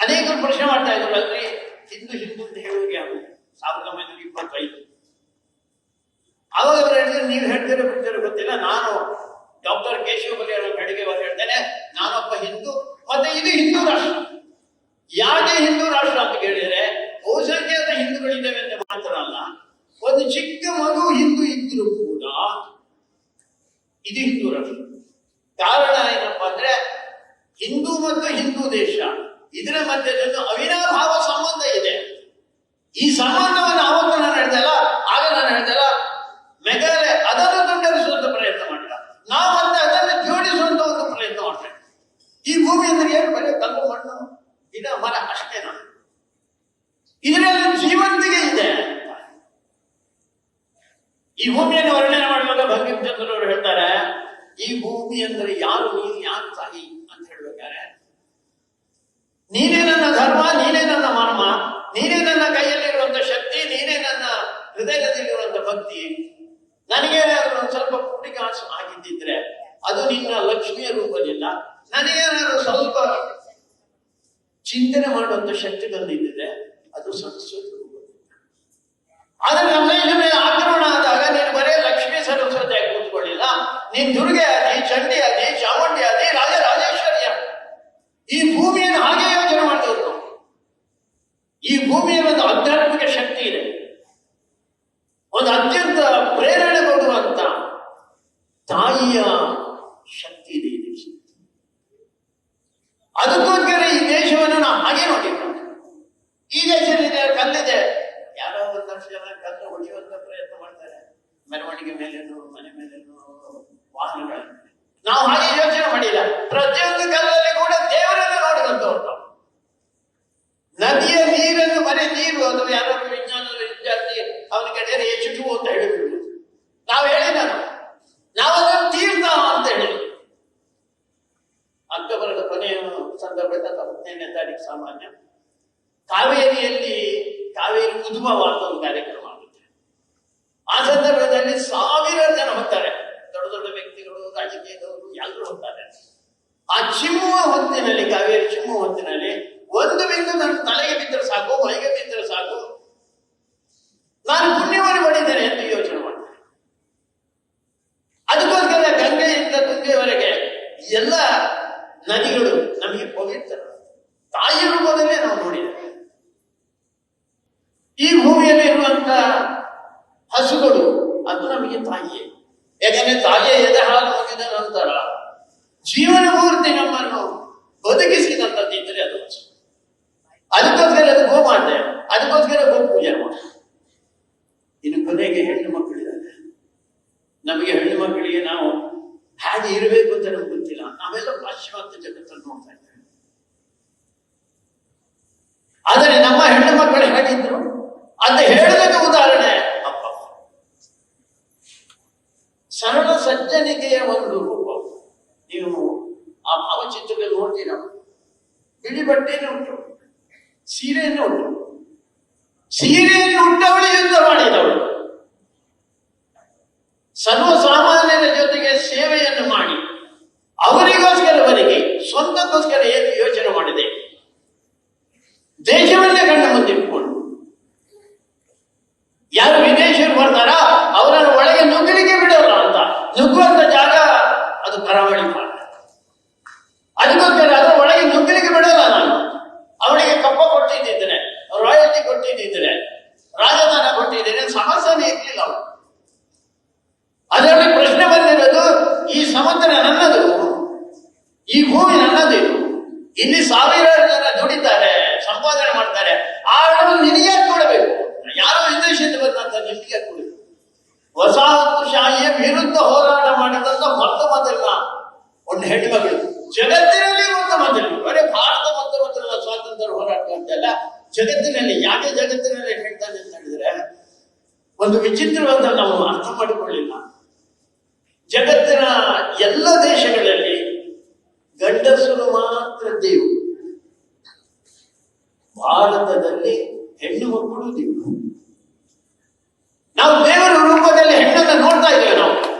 ಅನೇಕರು ಪ್ರಶ್ನೆ ಮಾಡ್ತಾ ಇದ್ರು, ಅಲ್ರಿ ಹಿಂದೂ ಹಿಂದೂ ಅಂತ ಹೇಳುವಾಗ ಯಾರು 1925. ಆವಾಗ ಅವ್ರು ಹೇಳಿದ್ರು, ನೀವು ಹೇಳ್ತೀರೋ ಬಿಡ್ತೀರೋ ಗೊತ್ತಿಲ್ಲ, ನಾನು ಡಾಕ್ಟರ್ ಕೇಶವ ಬಲಿರಾಮ್ ಹೆಡ್ಗೇವಾರ್ ಹೇಳ್ತೇನೆ, ನಾನೊಬ್ಬ ಹಿಂದೂ, ಮತ್ತೆ ಇದು ಹಿಂದೂ ರಾಷ್ಟ್ರ. ಯಾಕೆ ಹಿಂದೂ ರಾಷ್ಟ್ರ ಅಂತ ಕೇಳಿದ್ರೆ, ಬಹುಸಂಖ್ಯಾತ ಹಿಂದೂಗಳಿದ್ದೇವೆ ಅಂತ ಮಾತ್ರ ಅಲ್ಲ, ಒಂದು ಚಿಕ್ಕ ಮಗು ಹಿಂದೂ ಇದ್ರೂ ಕೂಡ ಇದು ಹಿಂದೂ ರಾಷ್ಟ್ರ. ಕಾರಣ ಏನಪ್ಪಾ ಅಂದ್ರೆ, ಹಿಂದೂ ಮತ್ತು ಹಿಂದೂ ದೇಶ ಇದರ ಮಧ್ಯದಲ್ಲಿ ಅವಿನಾಭಾವ ಸಂಬಂಧ ಇದೆ. ಈ ಸಂಬಂಧವನ್ನು ಅವತ್ತು ನಾನು ಹೇಳ್ದಲ್ಲ, ಆಗ ನಾನು ಹೇಳ್ದಲ್ಲ, ಮೆಗಾಲೆ ಅದನ್ನು ತುಂಡರಿಸುವಂತ ಪ್ರಯತ್ನ ಮಾಡಿದ, ನಾವು ಮತ್ತೆ ಅದನ್ನು ಜೋಡಿಸುವಂತ ಒಂದು ಪ್ರಯತ್ನ ಮಾಡ್ತೇವೆ. ಈ ಭೂಮಿ ಅಂದ್ರೆ ಏನು? ಬರೀ ಕಲ್ಲು ಮಣ್ಣು ಗಿಡ ಮರ ಅಷ್ಟೇನ? ಇದರಲ್ಲಿ ಜೀವಂತಿಗೆ ಇದೆ. ಈ ಭೂಮಿಯನ್ನು ವರ್ಣನೆ ಮಾಡುವಾಗ ಬಂಕಿಂಚಂದ್ರವರು ಹೇಳ್ತಾರೆ, ಈ ಭೂಮಿ ಅಂದ್ರೆ ಯಾರು, ನೀನು ಯಾರು ತಾಯಿ ಅಂತ ಹೇಳ್ಬೇಕಾರೆ, ನೀನೇ ನನ್ನ ಧರ್ಮ, ನೀನೇ ನನ್ನ ಮರ್ಮ, ನೀನೇ ನನ್ನ ಕೈಯಲ್ಲಿರುವಂತ ಶಕ್ತಿ, ನೀನೇ ನನ್ನ ಹೃದಯದಲ್ಲಿರುವಂತ ಭಕ್ತಿ. ನನಗೇನಾದ್ರೂ ಒಂದು ಸ್ವಲ್ಪ ಪುಟಿಕಾಸು ಆಗಿದ್ದಿದ್ರೆ ಅದು ನಿನ್ನ ಲಕ್ಷ್ಮಿಯ ರೂಪದಿಂದ, ನನಗೇನಾದ್ರೂ ಸ್ವಲ್ಪ ಚಿಂತನೆ ಮಾಡುವಂತ ಶಕ್ತಿ ಬಂದಿದ್ದಿದೆ ಅದು ಸರಸ್ವತಿ ರೂಪದಿಂದ. ಆದ್ರೆ ನಮ್ಮ ಮೇಲೆ ಆಕ್ರಮಣ ಆದಾಗ ನೀನು ಬರೇ ಲಕ್ಷ್ಮೀ ಸರಸ್ವತಿಯಾಗಿ ಕೂತ್ಕೊಳ್ಳಿಲ್ಲ, ನೀನ್ ದುರ್ಗೆ ಆದಿ, ಚಂಡಿ ಆದಿ, ಚಾಮುಂಡಿ ಆದಿ, ರಾಜರಾಜೇಶ್ವರಿ. ಈ ಭೂಮಿಯನ್ನು ಹಾಗೆ ಯೋಚನೆ ಮಾಡಿದವರು. ಈ ಭೂಮಿಯಲ್ಲಿ ಒಂದು ಆಧ್ಯಾತ್ಮಿಕ ಶಕ್ತಿ ಇದೆ, ಒಂದು ಅತ್ಯಂತ ಪ್ರೇರಣೆ ಕೊಡುವಂತ ತಾಯಿಯ ಶಕ್ತಿ ಇದೆ ಈ ದೇಶ. ಅದಕ್ಕೋಸ್ಕರ ಈ ದೇಶವನ್ನು ನಾವು ಹಾಗೆ ನೋಡಿದ್ದು. ಈ ದೇಶದಲ್ಲಿ ಕಲ್ಲಿದೆ, ಯಾರೋ ಒಂದಷ್ಟು ಜನ ಕಲ್ಲು ಹೊಡೆಯುವಂತ ಪ್ರಯತ್ನ ಮಾಡ್ತಾರೆ, ಮೆರವಣಿಗೆ ಮೇಲೇನು, ಮನೆ ಮೇಲೇನು, ವಾಹನಗಳ. ನಾವು ಹಾಗೆ ಯೋಚನೆ ಮಾಡಿಲ್ಲ. ಪ್ರತಿಯೊಂದು ಕಲ್ಲಲ್ಲಿ ಕೂಡ ದೇವರನ್ನು ನೋಡುವಂತವ್ರು. ನದಿಯ ನೀರನ್ನು ಬರೀ ನೀರು, ಅದು ಯಾರಾದ್ರೂ ವಿಜ್ಞಾನದ ವಿದ್ಯಾರ್ಥಿ ಅವನ ಕಡೆ H2O ಅಂತ ಹೇಳಿಬಿಡುದು. ನಾವು ಹೇಳಿದ ನಾವು ಅದನ್ನು ತೀರ್ಥ ಅಂತ ಹೇಳಿದ್ವಿ. ಅಕ್ಟೋಬರ್ದ ಕೊನೆಯ ಸಂದರ್ಭದ 15ನೇ ತಾರೀಕು ಸಾಮಾನ್ಯ ಕಾವೇರಿಯಲ್ಲಿ ಕಾವೇರಿ ಉದ್ಭವ ಅಂತ ಒಂದು ಕಾರ್ಯಕ್ರಮ ಆಗುತ್ತೆ. ಆ ಸಂದರ್ಭದಲ್ಲಿ 1000 ಜನ ಹೋಗ್ತಾರೆ, ದೊಡ್ಡ ದೊಡ್ಡ ವ್ಯಕ್ತಿಗಳು, ರಾಜಕೀಯದವರು ಎಲ್ಲರೂ ಹೋಗ್ತಾರೆ. ಆ ಚಿಮ್ಮುವ ಹೊತ್ತಿನಲ್ಲಿ, ಕಾವೇರಿ ಚಿಮ್ಮುವ ಹೊತ್ತಿನಲ್ಲಿ ಒಂದು ಬಿಂದು ನನ್ನ ತಲೆಗೆ ಬಿದ್ದರೆ ಸಾಕು, ಮೈಗೆ ಬಿದ್ದರೆ ಸಾಕು, ನಾನು ಪುಣ್ಯವನ್ನು ಮಾಡಿದ್ದೇನೆ ಎಂದು ಯೋಚನೆ ಮಾಡ್ತೇನೆ. ಅದಕ್ಕೋಸ್ಕರ ಗಂಗೆಯಿಂದ ತುಂಗೆಯವರೆಗೆ ಎಲ್ಲ ನದಿಗಳು ನಮಗೆ ಪವಿತ್ರ ತಾಯಿ ರೂಪದಲ್ಲೇ ನಾವು ನೋಡಿದ್ದೇವೆ. ಈ ಭೂಮಿಯಲ್ಲಿ ಇರುವಂತ ಹಸುಗಳು ಅದು ನಮಗೆ ತಾಯಿಯೇ. ಯಾಕಂದ್ರೆ ತಾಯಿಯ ಎದೆ ಹಾಲು ಮುಗಿದ ನಂತರ ಜೀವನ ಪೂರ್ತಿ ನಮ್ಮನ್ನು ಬದುಕಿಸಿದಂತದ್ದಿದ್ರೆ ಅದು ಹಸು. ಅದಕ್ಕೋಸ್ಕರ ಅದು ಗೋ ಮಾಡ್ತೇವೆ, ಅದಕ್ಕೋಸ್ಕರ ಗೋ ಪೂಜೆ ಮಾಡಿ. ಇನ್ನು ಕೊನೆಗೆ ಹೆಣ್ಣು ಮಕ್ಕಳಿದ್ದಾರೆ. ನಮಗೆ ಹೆಣ್ಣು ಮಕ್ಕಳಿಗೆ ನಾವು ಹಾಗೆ ಇರಬೇಕು ಅಂತ ನಮ್ಗೆ ಗೊತ್ತಿಲ್ಲ. ನಾವೆಲ್ಲ ಪಾಶ್ಚಿಮಾತ್ಯ ಜಗತ್ತನ್ನು ನೋಡ್ತಾ ಇದ್ದೇವೆ. ಆದರೆ ನಮ್ಮ ಹೆಣ್ಣು ಮಕ್ಕಳು ಹೇಗಿದ್ರು ಅಂತ ಹೇಳೋದಕ್ಕೆ ಉದಾಹರಣೆ ಅಪ್ಪ. ಸರಳ ಸಜ್ಜನಿಕೆಯ ಒಂದು ರೂಪ. ನೀವು ಆ ಭಾವಚಿತ್ರದಲ್ಲಿ ನೋಡ್ತೀರ, ಬಿಳಿ ಬಟ್ಟೆಯನ್ನು ಉಂಟು, ಸೀರೆಯನ್ನು ಉಂಟು. ಸೀರೆಯನ್ನು ಉಟ್ಟವಳು ಯುದ್ಧ ಮಾಡಿದವಳು, ಸರ್ವಸಾಮಾನ್ಯರ ಜೊತೆಗೆ ಸೇವೆಯನ್ನು ಮಾಡಿ ಅವರಿಗೋಸ್ಕರ ಬದುಕಿ ಸ್ವಂತಕ್ಕೋಸ್ಕರ ಏನು ಯೋಚನೆ ಮಾಡಿದೆ, ದೇಶವನ್ನೇ ಕಣ್ಣ ಮುಂದೆ ಇಟ್ಕೊಂಡು. ಯಾರು ವಿದೇಶಿಯರು ಬರ್ತಾರ ಅವರನ್ನು ಒಳಗೆ ನುಗ್ಗಲಿಕ್ಕೆ ಬಿಡೋಲ್ಲ ಅಂತ, ನುಗ್ಗುವಂತ ಜಾಗ ಅದು ಕರಾವಳಿ ಭಾಗ. ಅದಕ್ಕೋಸ್ಕರ ಅದರ ಒಳಗೆ ನುಗ್ಗಲಿಕ್ಕೆ ಬಿಡೋಲ್ಲ. ನಾನು ಅವಳಿಗೆ ಕಪ್ಪ ಕೊಟ್ಟಿದ್ದೇನೆ, ರಾಯಲ್ಟಿ ಕೊಟ್ಟಿದ್ದೇನೆ, ರಾಜಧಾನ ಕೊಟ್ಟಿದ್ದೇನೆ, ಸಮಸ್ಯೆನೇ ಇರ್ಲಿಲ್ಲ ಅವಳು. ಈ ಭೂಮಿ ನನ್ನದೇನು, ಇಲ್ಲಿ ಸಾವಿರಾರು ಜನ ದುಡಿತಾರೆ, ಸಂಪಾದನೆ ಮಾಡ್ತಾರೆ. ಆ ಹಣವನ್ನು ನಿನಗೆ ಕೊಡಬೇಕು. ಯಾರೋ ವಿದೇಶದಿಂದ ಬಂದಂತ ನಿಮಗೆ ಕೊಡಬೇಕು. ವಸಾಹತುಶಾಹಿಯ ವಿರುದ್ಧ ಹೋರಾಟ ಮಾಡಿದಂತ ಮೊದಲ ಒಂದು ಹೆಣ್ಮಗಳು ಜಗತ್ತಿನಲ್ಲಿ ಮೊದಲು, ಬರೀ ಭಾರತ ಮೊದಲ ಸ್ವಾತಂತ್ರ್ಯ ಹೋರಾಟ ಅಂತಲ್ಲ, ಜಗತ್ತಿನಲ್ಲಿ. ಯಾಕೆ ಜಗತ್ತಿನಲ್ಲಿ ಹೇಳ್ತಾನೆ ಅಂತ ಹೇಳಿದ್ರೆ, ಒಂದು ವಿಚಿತ್ರವಾದ ನಾವು ಅರ್ಥ ಮಾಡಿಕೊಳ್ಳಿಲ್ಲ. ಜಗತ್ತಿನ ಎಲ್ಲ ದೇಶಗಳಲ್ಲಿ ಗಂಡಸರು ಮಾತ್ರ ದೇವರು, ಭಾರತದಲ್ಲಿ ಹೆಣ್ಣು ಮಕ್ಕಳು ದೇವರು. ನಾವು ದೇವರ ರೂಪದಲ್ಲಿ ಹೆಣ್ಣನ್ನು ನೋಡ್ತಾ ಇದ್ದೇವೆ. ನಾವು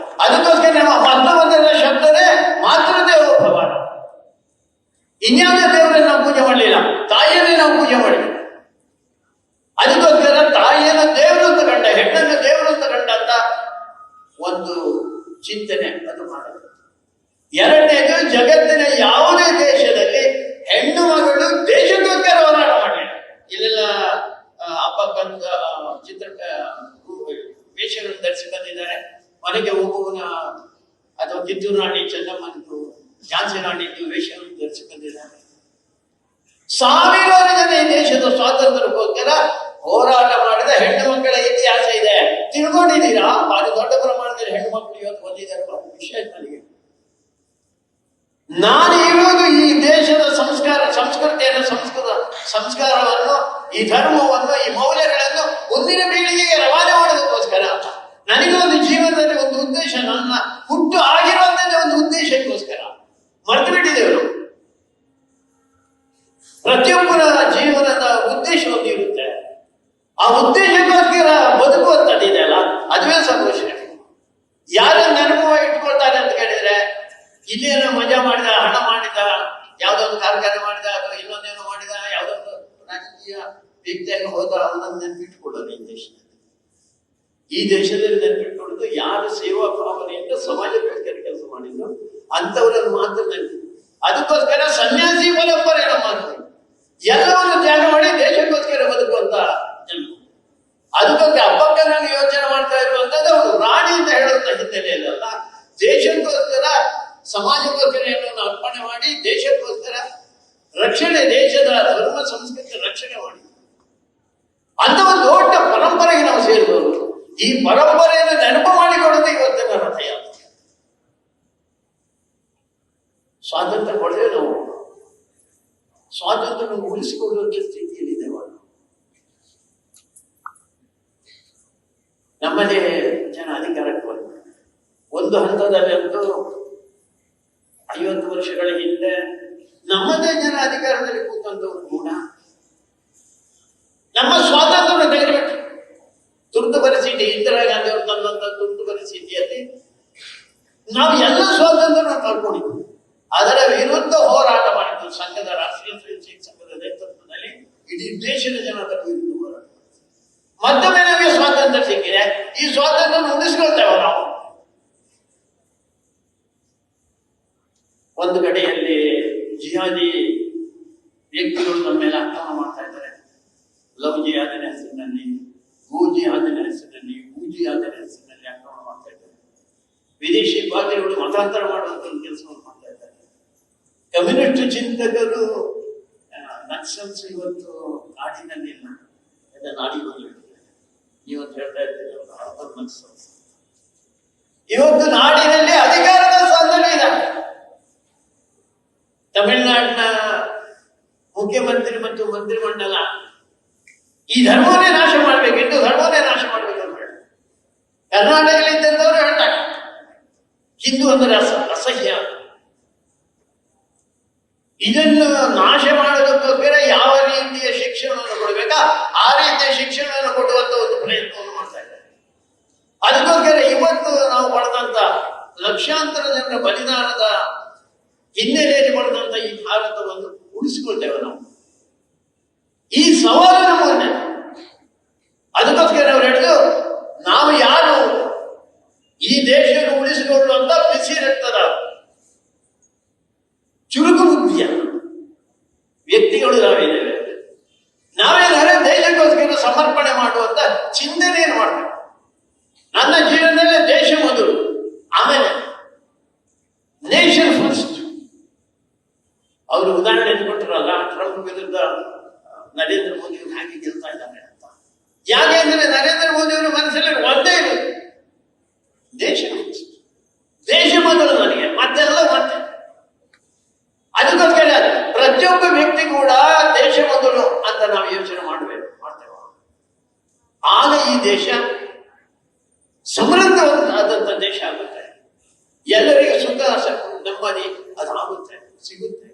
ಅದಕ್ಕೋಸ್ಕರ ನಮ್ಮ ಮೊದಲ ಶಬ್ದನೇ ಮಾತೃ ದೇವೋಭವ. ಇನ್ಯಾವುದೇ ದೇವರನ್ನು ನಾವು ಪೂಜೆ ಮಾಡಲಿಲ್ಲ, ತಾಯಿಯನ್ನೇ ನಾವು ಪೂಜೆ ಮಾಡಿದ್ವಿ. ಅದಕ್ಕೋಸ್ಕರ ತಾಯಿಯನ್ನು ದೇವರು ಅಂತ ಕಂಡ, ಹೆಣ್ಣನ್ನು ದೇವರು ಅಂತ ಕಂಡ ಅಂತ ಒಂದು ಚಿಂತನೆ ಅದು ಮಾಡೋದು. ಎರಡನೇದು, ಜಗತ್ತಿನ ಯಾವುದೇ ದೇಶದಲ್ಲಿ ಹೆಣ್ಣು ಮಗಳು ದೇಶಕ್ಕೋಸ್ಕರ ಹೋರಾಟ ಮಾಡಲಿಲ್ಲ. ಇಲ್ಲೆಲ್ಲ ಅಪ್ಪಕ್ಕಂತ ಚಿತ್ರ ವೇಷಗಳನ್ನು ಧರಿಸಿ ಬಂದಿದ್ದಾರೆ. ಮನೆಗೆ ಹೋಗುವನ ಅಥವಾ ಕಿತ್ತೂರು ರಾಣಿ ಚೆನ್ನಮ್ಮನದು, ಝಾನ್ಸಿ ರಾಣಿದ್ದು ವೇಷವನ್ನು ಧರಿಸಿ ಬಂದಿದ್ದಾರೆ. ಸಾವಿರಾರು ಜನ ಈ ದೇಶದ ಸ್ವಾತಂತ್ರ್ಯಕ್ಕೋಸ್ಕರ ಹೋರಾಟ ಮಾಡಿದ ಹೆಣ್ಣು ಮಕ್ಕಳ ಇತಿಹಾಸ ಇದೆ. ತಿಳ್ಕೊಂಡಿದ್ದೀರಾ? ಭಾರಿ ದೊಡ್ಡ ಪ್ರಮಾಣದಲ್ಲಿ ಹೆಣ್ಣು ಮಕ್ಕಳು ಇವತ್ತು ಬಂದಿದ್ದಾರೆ. ವಿಷಯ ನನಗೆ, ನಾನು ಇರುವುದು ಈ ದೇಶದ ಸಂಸ್ಕೃತಿಯನ್ನು, ಸಂಸ್ಕಾರವನ್ನು, ಈ ಧರ್ಮವನ್ನು, ಈ ಮೌಲ್ಯಗಳನ್ನು ಮುಂದಿನ ಪೀಳಿಗೆಗೆ ರವಾನೆ ಮಾಡೋದಕ್ಕೋಸ್ಕರ. ನನಗೆ ಒಂದು ಜೀವನದಲ್ಲಿ ಒಂದು ಉದ್ದೇಶ, ನನ್ನ ಹುಟ್ಟು ಆಗಿರುವಂತದ್ದೇ ಒಂದು ಉದ್ದೇಶಕ್ಕೋಸ್ಕರ. ಮರೆತು ಬಿಟ್ಟಿದ್ದೇವೆ. ಪ್ರತಿಯೊಬ್ಬರ ಜೀವನದ ಉದ್ದೇಶ ಒಂದಿರುತ್ತೆ. ಆ ಉದ್ದೇಶಕ್ಕೋಸ್ಕರ ಬದುಕುವಂತದ್ದಿದೆಯಲ್ಲ, ಅದುವೇ ಸಂತೋಷ. ಯಾರು ನೆನಪು ಇಟ್ಕೊಳ್ತಾರೆ ಅಂತ ಕೇಳಿದ್ರೆ, ಇಲ್ಲೇನೋ ಮಜಾ ಮಾಡಿದ, ಹಣ ಮಾಡಿದ, ಯಾವ್ದೊಂದು ಕಾರ್ಯಕ್ರಮ ಮಾಡಿದ, ಅಥವಾ ಇನ್ನೊಂದೇನೋ ಮಾಡಿದ, ಯಾವ್ದೊಂದು ರಾಜಕೀಯ ವ್ಯಕ್ತಿಯನ್ನು ಹೋದ, ಅವನನ್ನು ನೆನಪಿಟ್ಕೊಳ್ಳೋದು ಈ ದೇಶದಲ್ಲಿ ನೆನಪಿಟ್ಕೊಳ್ಳೋದು ಯಾರು ಸೇವಾ ಭಾವನೆಯಿಂದ ಸಮಾಜಕ್ಕೋಸ್ಕರ ಕೆಲಸ ಮಾಡಿದ್ರು ಅಂತವರನ್ನು ಮಾತ್ರ ನೆನಪು. ಅದಕ್ಕೋಸ್ಕರ ಸನ್ಯಾಸಿ ಪರಂಪರೆ ನಮ್ಮ ಎಲ್ಲವನ್ನು ತ್ಯಾಗ ಮಾಡಿ ದೇಶಕ್ಕೋಸ್ಕರ ಬದುಕುವಂತ ಜನ. ಅದಕ್ಕೋಸ್ಕರ ಹಬ್ಬಕ್ಕೆ ನಾನು ಯೋಚನೆ ಮಾಡ್ತಾ ಇರುವಂತದ್ದು ಅವರು ರಾಣಿ ಅಂತ ಹೇಳುವಂತ ಹಿನ್ನೆಲೆ ಇಲ್ಲಲ್ಲ, ದೇಶಕ್ಕೋಸ್ಕರ, ಸಮಾಜಕ್ಕೋಸ್ಕರ ಏನನ್ನು ಅರ್ಪಣೆ ಮಾಡಿ ದೇಶಕ್ಕೋಸ್ಕರ ರಕ್ಷಣೆ, ದೇಶದ ಧರ್ಮ ಸಂಸ್ಕೃತಿ ರಕ್ಷಣೆ ಮಾಡಿ ಅಂತ ಒಂದು ದೊಡ್ಡ ಪರಂಪರೆಗೆ ನಾವು ಸೇರಬಹುದು. ಈ ಪರಂಪರೆಯನ್ನು ನೆನಪು ಮಾಡಿಕೊಳ್ಳೋದು ಇವತ್ತಿನ ರಥಯಾತ್ರೆ. ಸ್ವಾತಂತ್ರ್ಯ ಪಡೆದೇ ನಾವು ಸ್ವಾತಂತ್ರ್ಯ ಉಳಿಸಿಕೊಳ್ಳುವಂತ ಸ್ಥಿತಿಯಲ್ಲಿದ್ದೇವೆ. ನಮ್ಮದೇ ಜನ ಅಧಿಕಾರಕ್ಕೆ ಬಂದ ಒಂದು ಹಂತದಲ್ಲಂತೂ 50 ವರ್ಷಗಳ ಹಿಂದೆ ನಮ್ಮದೇ ಜನ ಅಧಿಕಾರದಲ್ಲಿ ಕೂತಂತವ್ರು ಕೂಡ ನಮ್ಮ ಸ್ವಾತಂತ್ರ್ಯ ತೆಗೆದುಬಿಟ್ಟು ತುರ್ತು ಪರಿಸ್ಥಿತಿ, ಇಂದಿರಾ ಗಾಂಧಿ ಅವರು ತಂದಂತ ತುರ್ತು ಪರಿಸ್ಥಿತಿಯಲ್ಲಿ ನಾವು ಎಲ್ಲ ಸ್ವಾತಂತ್ರ್ಯ ಕಳ್ಕೊಂಡಿದ್ವಿ. ಅದರ ವಿರುದ್ಧ ಹೋರಾಟ ಮಾಡಿದ್ದು ಸಂಘದ, ರಾಷ್ಟ್ರೀಯ ಸ್ವಯಂ ಸೇವಕ ಸಂಘದ ನೇತೃತ್ವದಲ್ಲಿ ಇಡೀ ದೇಶದ ಜನರ ವಿರುದ್ಧ ಹೋರಾಟ. ಮತ್ತೊಮ್ಮೆ ನಮಗೆ ಸ್ವಾತಂತ್ರ್ಯ ಸಿಕ್ಕಿದೆ. ಈ ಸ್ವಾತಂತ್ರ್ಯ ಉಳಿಸ್ಕೊಳ್ತೇವೆ ನಾವು. ಒಂದು ಕಡೆಯಲ್ಲಿ ಜಿಹಾದಿ ವ್ಯಕ್ತಿಗಳು ನಮ್ಮ ಮೇಲೆ ಆಕ್ರಮಣ ಮಾಡ್ತಾ ಇದ್ದಾರೆ. ಲವ್ ಜಿಹಾದಿನ ಹೆಸರಿನಲ್ಲಿ, ಗೋ ಜಿಹಾದಿನ ಹೆಸರಿನಲ್ಲಿ, ಭೂ ಜಿಹಾದಿನ ಹೆಸರಿನಲ್ಲಿ ಆಕ್ರಮಣ ಮಾಡ್ತಾ ಇದ್ದಾರೆ. ವಿದೇಶಿ ಪಾದ್ರಿಗಳು ಮತಾಂತರ ಮಾಡುವಂತ ಒಂದು ಕೆಲಸವನ್ನು ಮಾಡ್ತಾ ಇದ್ದಾರೆ. ಕಮ್ಯುನಿಸ್ಟ್ ಚಿಂತಕರು, ನಕ್ಸಲ್ಸ್ ಇವತ್ತು ನಾಡಿನಲ್ಲಿ ಇಲ್ಲ, ನಾಡಿಗೆ ಬಂದಿದ್ದಾರೆ. ಇವತ್ತು ಹೇಳ್ತಾ ಇದ್ದೀವಿ ನಕ್ಸಲ್ಸ್ ಇವತ್ತು ನಾಡಿನಲ್ಲಿ ಅಧಿಕಾರದ ಸ್ಥಾನದಲ್ಲಿ ಇದ್ದಾರೆ. ತಮಿಳುನಾಡಿನ ಮುಖ್ಯಮಂತ್ರಿ ಮತ್ತು ಮಂತ್ರಿಮಂಡಲ ಈ ಧರ್ಮವನ್ನೇ ನಾಶ ಮಾಡ್ಬೇಕು, ಹಿಂದೂ ಧರ್ಮವನ್ನೇ ನಾಶ ಮಾಡ್ಬೇಕು ಅಂತ ಹೇಳಿ ಕರ್ನಾಟಕದಲ್ಲಿ ಇದ್ದಂಥವ್ರು ಹೇಳ್ತಾರೆ ಹಿಂದೂ ಅಂದ್ರೆ ಅಸಹ್ಯ. ಇದನ್ನು ನಾಶ ಮಾಡೋದಕ್ಕೋಸ್ಕರ ಯಾವ ರೀತಿಯ ಶಿಕ್ಷಣವನ್ನು ಕೊಡಬೇಕಾ ಆ ರೀತಿಯ ಶಿಕ್ಷಣವನ್ನು ಕೊಡುವಂತ ಒಂದು ಪ್ರಯತ್ನವನ್ನು ಮಾಡ್ತಾ ಇದ್ದಾರೆ. ಅದಕ್ಕೋಸ್ಕರ ಇವತ್ತು ನಾವು ಪಡೆದಂತ ಲಕ್ಷಾಂತರ ಜನರ ಬಲಿದಾನದ ಹಿನ್ನೆಲೆಯಲ್ಲಿ ಪಡೆದಂತ ಈ ಭಾರತವನ್ನು ಉಳಿಸಿಕೊಳ್ತೇವೆ ನಾವು. ಈ ಸವಾಲು ನಮ್ಮನ್ನೇ. ಅದಕ್ಕೋಸ್ಕರ ಅವ್ರು ಹೇಳಿದ್ರು, ನಾವು ಯಾರು ಈ ದೇಶವನ್ನು ಉಳಿಸಿಕೊಳ್ಳುವಂತ ಬಿಸಿ ರಕ್ತದ ಚುರುಕು ಬುದ್ಧಿಯ ವ್ಯಕ್ತಿಗಳು ನಾವಿದ್ದೇವೆ. ನಾವೇನಾದ್ರೆ ದೇಶಕ್ಕೋಸ್ಕರ ಸಮರ್ಪಣೆ ಮಾಡುವಂತ ಚಿಂತನೆಯನ್ನು ಮಾಡಬೇಕು. ನನ್ನ ಜೀವನದಲ್ಲಿ ದೇಶ ಮೊದಲು, ಆಮೇಲೆ ನೇಷನ್ ಫಸ್ಟ್. ಸಮೃದ್ಧವಾದಂಥ ದೇಶ ಆಗುತ್ತೆ. ಎಲ್ಲರಿಗೂ ಸುಖ ನೆಮ್ಮದಿ ಅದಾಗುತ್ತೆ, ಸಿಗುತ್ತೆ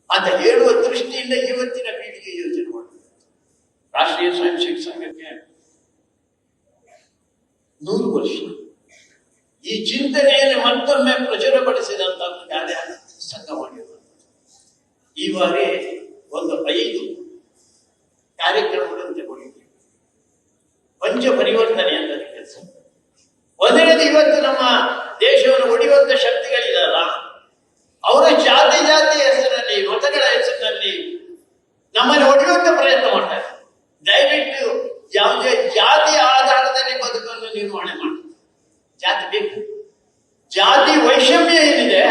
ಅಂತ ಹೇಳುವ ದೃಷ್ಟಿಯಿಂದ ಇವತ್ತಿನ ಪೀಳಿಗೆ ಯೋಚನೆ ಮಾಡುತ್ತೆ. ರಾಷ್ಟ್ರೀಯ ಸ್ವಯಂ ಸೇವಕ ಸಂಘಕ್ಕೆ 100 ವರ್ಷ ಈ ಚಿಂತನೆಯನ್ನು ಮತ್ತೊಮ್ಮೆ ಪ್ರಚುರಪಡಿಸಿದಂತ ಕಾರ್ಯ ಸಂಘವಾಗಿರುತ್ತದೆ. ಈ ಬಾರಿ ಒಂದು 5 ಕಾರ್ಯಕ್ರಮಗಳನ್ನು ತಗೊಂಡಿದ್ದೀವಿ. ಪಂಚ ಪರಿವರ್ತನೆ ಅಂತ ಕೆಲಸ. ಒಂದನೇದು, ಇವತ್ತು ನಮ್ಮ ದೇಶವನ್ನು ಒಡೆಯುವಂತ ಶಕ್ತಿಗಳಿದಲ್ಲ, ಅವರ ಜಾತಿ ಹೆಸರಿನಲ್ಲಿ, ಮತಗಳ ಹೆಸರಿನಲ್ಲಿ ನಮ್ಮನ್ನು ಒಡೆಯುವಂತ ಪ್ರಯತ್ನ ಮಾಡ್ತಾರೆ. ದಯವಿಟ್ಟು ಯಾವುದೇ ಜಾತಿ ಆಧಾರದಲ್ಲಿ ಬದುಕನ್ನು ನಿರ್ವಹಣೆ ಮಾಡಿ. ಜಾತಿ ಬೇಕು, ಜಾತಿ ವೈಷಮ್ಯ ಏನಿದೆ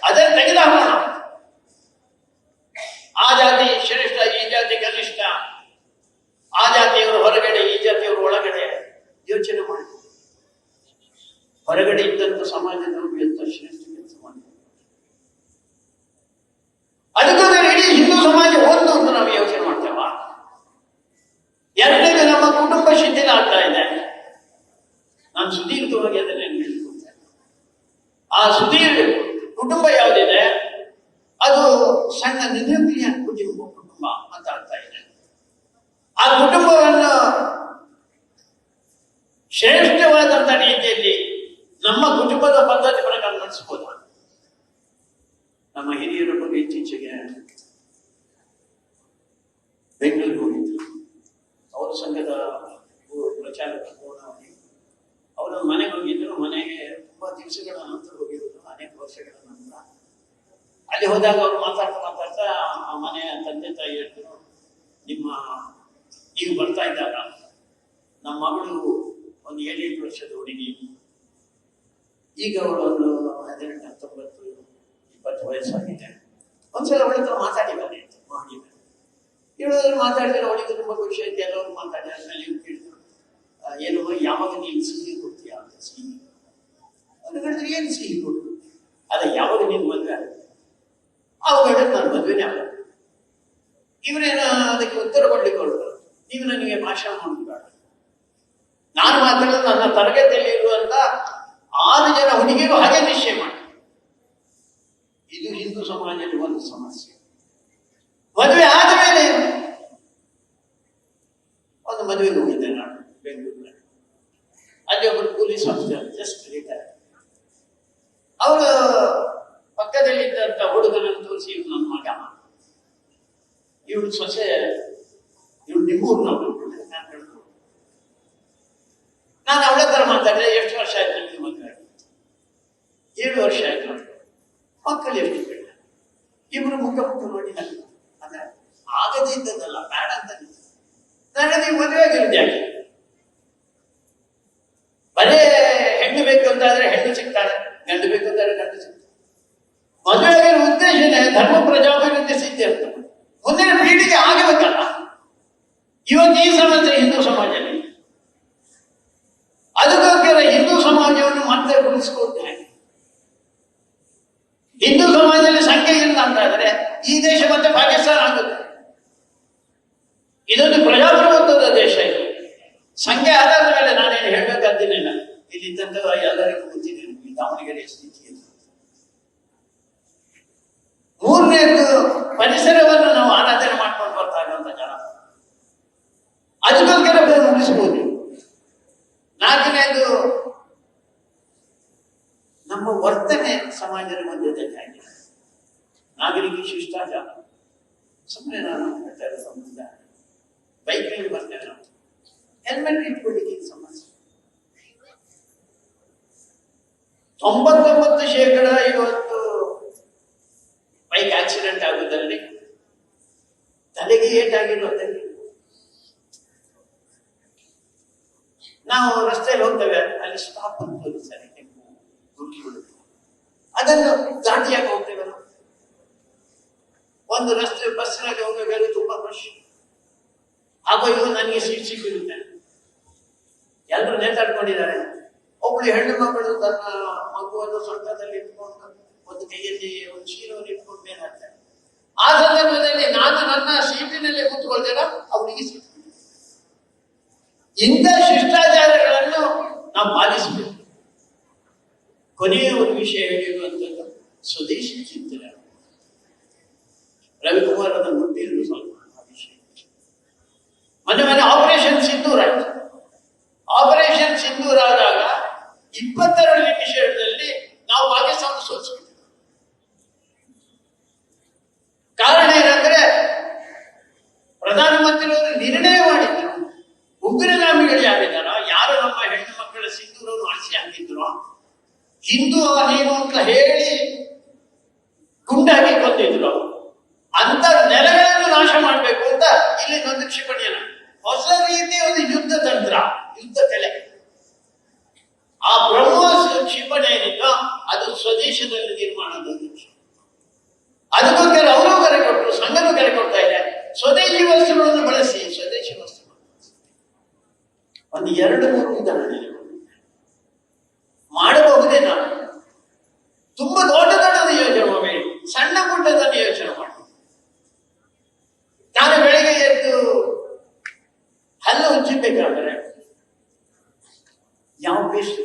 ಅದನ್ನು ತೆಗೆದುಹಾಕೋಣ. ಆ ಜಾತಿ ಶ್ರೇಷ್ಠ, ಈ ಜಾತಿ ಕನಿಷ್ಠ, ಆ ಜಾತಿಯವರು ಹೊರಗಡೆ, ಈ ಜಾತಿಯವರು ಒಳಗಡೆ ಯೋಚನೆ ಮಾಡಿ. ಹೊರಗಡೆ ಇದ್ದಂತ ಸಮಾಜದವರು ಎಂತ ಶ್ರೇಷ್ಠ ಕೆಲಸ ಮಾಡಿ. ಅದಕ್ಕೋಸ್ಕರ ಇಡೀ ಹಿಂದೂ ಸಮಾಜ ಒಂದು ಅಂತ ನಾವು ಯೋಚನೆ ಮಾಡ್ತೇವ. ಎರಡನೇದು, ನಮ್ಮ ಕುಟುಂಬ ಶಿಥಿಲ ಆಗ್ತಾ ಇದೆ. ನಾನು ಸುದೀರ್ಘವಾಗಿ ಅದನ್ನೇ ಹೇಳ್ಕೊಳ್ತೇನೆ. ಆ ಸುದೀರ್ಘ ಕುಟುಂಬ ಯಾವುದಿದೆ ಅದು ಸಣ್ಣ ನಿರುಕ್ರಿಯ ಕುಟುಂಬ ಅಂತ ಆಗ್ತಾ ಇದೆ. ಆ ಕುಟುಂಬವನ್ನು ಶ್ರೇಷ್ಠವಾದಂತ ರೀತಿಯಲ್ಲಿ ನಮ್ಮ ಕುಟುಂಬದ ಪದ್ಧತಿ ಪ್ರಕಾರ ನಡೆಸಬಹುದು. ನಮ್ಮ ಹಿರಿಯರ ಬಗ್ಗೆ ಇತ್ತೀಚೆಗೆ ಬೆಂಗಳೂರಿಗೆ ಹೋಗಿದ್ರು. ಅವ್ರ ಸಂಘದ ಪ್ರಚಾರಕ ಪೂರ್ಣವಾಗಿ ಅವರ ಮನೆಗೆ ಹೋಗಿದ್ರು. ಮನೆಗೆ ತುಂಬಾ ದಿವಸಗಳ ನಂತರ ಹೋಗಿದ್ರು, ಅನೇಕ ವರ್ಷಗಳ ನಂತರ. ಅಲ್ಲಿ ಹೋದಾಗ ಅವ್ರು ಮಾತಾಡ್ತಾ ಆ ಮನೆಯ ತಂದೆ ತಾಯಿ ಹೇಳಿದ್ರು, ನೀವು ಬರ್ತಾ ಇದ್ದಾಗ ನಮ್ಮ ಮಗಳು ಒಂದು 7-8 ವರ್ಷದ ಹುಡುಗಿ, ಈಗ ಅವಳು ಒಂದು 18, 19, 20 ವಯಸ್ಸಾಗಿದೆ. ಒಂದ್ಸಲ ಅವಳ ಹತ್ರ ಮಾತಾಡಿ ಬನ್ನಿ ಅಂತ ಮಾಡಿದ್ದಾರೆ. ಇವಳು ಮಾತಾಡಿದ್ರೆ ಅವಳಿಗೆ ತುಂಬಾ ಖುಷಿ ಆಯ್ತು. ಎಲ್ಲರೂ ಮಾತಾಡಿ ಆದ್ಮೇಲೆ ಇವ್ರು ಕೇಳಿದ್ರು, ಏನು ಯಾವಾಗ ನೀನು ಸಿಹಿ ಕೊಡ್ತೀಯಾ ಅಂತ. ಸಿಹಿ ಅವ್ರು ಹೇಳಿದ್ರೆ, ಏನು ಸಿಹಿ ಕೊಡು? ಅದ ಯಾವಾಗ ನೀನು ಮದುವೆ ಆಗುತ್ತೆ? ಅವಾಗ ಹೇಳಿದ್ರೆ, ನಾನು ಮದುವೆನೇ ಆಗಲ್ಲ. ಇವರೇನ ಅದಕ್ಕೆ ಉತ್ತರ ಕೊಡ್ಲಿಕ್ಕೆ ಹೊರಟರು, ನೀವು ನನಗೆ ಭಾಷಣ ಮಾಡೋದು ಬೇಡ. ನಾನು ಮಾತಾಡೋದು ನನ್ನ ತರಗತಿಯಲ್ಲಿ ಇರುವಂತ 6 ಜನ ಹುಡುಗಿಗೂ ಹಾಗೆ ನಿಶ್ಚಯ ಮಾಡಿ. ಇದು ಹಿಂದೂ ಸಮಾಜದಲ್ಲಿ ಒಂದು ಸಮಸ್ಯೆ. ಮದುವೆ ಆದ ಮೇಲೆ ಒಂದು ಮದುವೆಗೆ ಹೋಗಿದ್ದೆ ನಾನು ಬೆಂಗಳೂರಿನಲ್ಲಿ. ಅಲ್ಲಿ ಒಬ್ಬರು ಪೊಲೀಸ್ ಆಫೀಸರ್ ಜಸ್ಟ್ ರಿಟೈರ್. ಅವರು ಪಕ್ಕದಲ್ಲಿದ್ದಂತ ಹುಡುಗನನ್ನು ತೋರಿಸಿ, ಇವ್ರು ನನ್ನ ಮಗ, ಇವಳು ಸೊಸೆ, ಇವಳು ನಿಮ್ಮೂರ್ನವರು. ನಾನು ಅವಳ ಹತ್ರ ಮಾತಾಡಿದೆ, ಎಷ್ಟು ವರ್ಷ ಆಯ್ತು ನಿಮಗೆ ಮದುವೆ? 7 ವರ್ಷ ಆಯ್ತು. ಮಕ್ಕಳು ಎಷ್ಟು ಬೇಡ? ಇಬ್ರು ಮುಖ ನೋಡಿ ನನಗೆ ಅಂದ್ರೆ ಆಗದೇ ಇದ್ದದಲ್ಲ, ಬೇಡ ಅಂತ ನಾನು. ನೀವು ಮದುವೆ ಆಗಿರೋದು ಯಾಕೆ? ಬರೇ ಹೆಣ್ಣು ಬೇಕು ಅಂತಾದ್ರೆ ಹೆಣ್ಣು ಸಿಗ್ತಾಳೆ, ಗಂಡು ಬೇಕು ಅಂತಾದ್ರೆ ಗಂಡು ಸಿಗ್ತಾಳೆ. ಮದುವೆ ಆಗಿರೋ ಉದ್ದೇಶನೇ ಧರ್ಮ ಪ್ರಜಾಭಿವೃದ್ಧಿ ಸಿದ್ಧಿ ಅಂತ. ಮುಂದಿನ ಪೀಳಿಗೆ ಆಗಬೇಕಲ್ಲ. ಇವತ್ತು ಈ ಸಮಸ್ಯೆ ಹಿಂದೂ ಸಮಾಜದಲ್ಲಿ. ಅದಕ್ಕೋಸ್ಕರ ಹಿಂದೂ ಸಮಾಜವನ್ನು ಮತ್ತೆ ಉಳಿಸಿಕೊಳ್ತೇನೆ. ಹಿಂದೂ ಸಮಾಜದಲ್ಲಿ ಸಂಖ್ಯೆ ಇಲ್ಲ ಅಂತ ಇದ್ರೆ ಈ ದೇಶ ಮತ್ತೆ ಪಾಕಿಸ್ತಾನ ಆಗುತ್ತೆ. ಇದೊಂದು ಪ್ರಜಾಪ್ರಭುತ್ವದ ದೇಶ. ಇದು ಸಂಖ್ಯೆ ಆಧಾರದ ಮೇಲೆ ನಾನೇನು ಹೇಳ್ಬೇಕಂತೀನಿಲ್ಲ. ಇಲ್ಲಿದ್ದಂತ ಎಲ್ಲರಿಗೂ ಗೊತ್ತಿದೆ ದಾವಣಗೆರೆ ಸ್ಥಿತಿ. ಮೂರನೇದು, ಪರಿಸರವನ್ನು ನಾವು ಆರಾಧನೆ ಮಾಡ್ಕೊಂಡು ಬರ್ತಾ ಇರುವಂತ ಜನ, ಅದಕ್ಕೋಸ್ಕರ ಮುಗಿಸಬಹುದು. 4ನೇದು, ನಮ್ಮ ವರ್ತನೆ ಸಮಾಜದ ಮಧ್ಯೆ ಆಗಿದೆ. ನಾಗರಿಕ ಶಿಷ್ಟಾಚಾರ. ಸುಮ್ಮನೆ ನಾನು ಹೇಳ್ತಾ ಇರೋ ಸಂಬಂಧ ಬೈಕ್ನಲ್ಲಿ ಬರ್ತೇವೆ ನಾವು, ಹೆಲ್ಮೆಟ್ ಇಟ್ಕೊಳ್ಳಿಕ್ಕೆ ಸಮಸ್ಯೆ. 99% ಇವತ್ತು ಬೈಕ್ ಆಕ್ಸಿಡೆಂಟ್ ಆಗುವುದರಲ್ಲಿ ತಲೆಗೆ ಏಟಾಗಿರೋದಲ್ಲಿ. ನಾವು ರಸ್ತೆಯಲ್ಲಿ ಹೋಗ್ತೇವೆ, ಅಲ್ಲಿ ಸ್ಟಾಪ್ ಅಂತ ಸರಿ ಅದನ್ನು ದಾಟಿಯಾಗಿ ಹೋಗ್ತೇವೆ ನಾವು. ಒಂದು ರಸ್ತೆ ಬಸ್ಸಿನಲ್ಲಿ ಹೋಗಬೇಕು, ತುಂಬಾ ಖುಷಿ ಆಗೋ, ಇವು ನನಗೆ ಸೀಟ್ ಸಿಕ್ಕಿರುತ್ತೆ. ಎಲ್ಲರೂ ನೇತಾಡ್ಕೊಂಡಿದ್ದಾರೆ. ಒಬ್ಬಳು ಹೆಣ್ಣು ಮಕ್ಕಳು ತನ್ನ ಮಗುವನ್ನು ಸೊಂಟದಲ್ಲಿ ಇಟ್ಕೊಂಡು ಒಂದು ಕೈಯಲ್ಲಿ ಒಂದು ಶೀಲವನ್ನು ಇಟ್ಕೊಂಡು ಮೇಲೆ ಹಾಕ್ತಾರೆ. ಆ ಸಂದರ್ಭದಲ್ಲಿ ನಾನು ನನ್ನ ಸೀಟಿನಲ್ಲಿ ಕೂತ್ಕೊಳ್ತೇನೆ, ಅವಳಿಗೆ ಸೀಟ್. ಇಂಥ ಶಿಷ್ಟಾಚಾರಗಳನ್ನು ನಾವು ಪಾಲಿಸಬೇಕು. ಕೊನೆಯ ಒಂದು ವಿಷಯ ಹೇಳಿರುವಂಥದ್ದು ಸ್ವದೇಶಿ ಚಿಂತನೆ. ರವಿಕುಮಾರ್ ಅದನ್ನು ಮುಟ್ಟಿದ್ರು ಸ್ವಲ್ಪ ಆ ವಿಷಯ. ಮೊನ್ನೆ ಆಪರೇಷನ್ ಸಿಂಧೂರ್ ಆಯ್ತು. ಆಪರೇಷನ್ ಸಿಂಧೂರ್ ಆದಾಗ 22 ನಿಮಿಷದಲ್ಲಿ ನಾವು ಪಾಕಿಸ್ತಾನ ಸೋಲಿಸ್ಬಿಟ್ಟಿದ್ವಿ. ಕಾರಣ ಏನಂದ್ರೆ ಪ್ರಧಾನಮಂತ್ರಿಯವರು ನಿರ್ಣಯ ಮಾಡಿದ್ರು, ಉಗ್ರಗಾಮಿಗಳು ಯಾರಿದ್ದಾರೋ, ಯಾರು ನಮ್ಮ ಹೆಣ್ಣು ಮಕ್ಕಳ ಸಿಂಧೂರನ್ನು ಆಸೆ ಹಾಕಿದ್ರು, ಹಿಂದೂ ನೀನು ಅಂತ ಹೇಳಿ ಗುಂಡಾಗಿ ಕೊಂದಿದ್ರು, ಅಂತ ನೆಲೆಗಳನ್ನು ನಾಶ ಮಾಡಬೇಕು ಅಂತ ಇಲ್ಲಿ ಒಂದು ಕ್ಷಿಪಣಿಯನ್ನು, ಹೊಸ ರೀತಿಯ ಒಂದು ಯುದ್ಧ ತಂತ್ರ, ಯುದ್ಧ ಕಲೆ. ಆ ಬ್ರಹ್ಮೋಸ್ ಕ್ಷಿಪಣಿ ಏನಿತ್ತು ಅದು ಸ್ವದೇಶದಲ್ಲಿ ನಿರ್ಮಾಣದ ಅದಕ್ಕೋಸ್ಕರ ಅವರು ಕರೆ ಕೊಟ್ಟರು, ಸಂಘನೂ ಕರೆ ಕೊಡ್ತಾ ಇದೆ. ಸ್ವದೇಶಿ ವಸ್ತುಗಳನ್ನು ಬಳಸಿ, ಸ್ವದೇಶಿ ವಸ್ತು ಒಂದು 2-3 ಉದಾಹರಣೆ ಮಾಡಬಹುದೇ. ನಾನು ತುಂಬಾ ದೊಡ್ಡದ ಯೋಚನೆ ಮಾಡಿ, ಸಣ್ಣ ಪುಟ್ಟದನ್ನು ಯೋಚನೆ ಮಾಡಿ. ನಾನು ಬೆಳಿಗ್ಗೆ ಎದ್ದು ಹಲ್ಲು ಉಜ್ಜಬೇಕಾದ್ರೆ ಯಾವ ಪೇಸ್ಟ್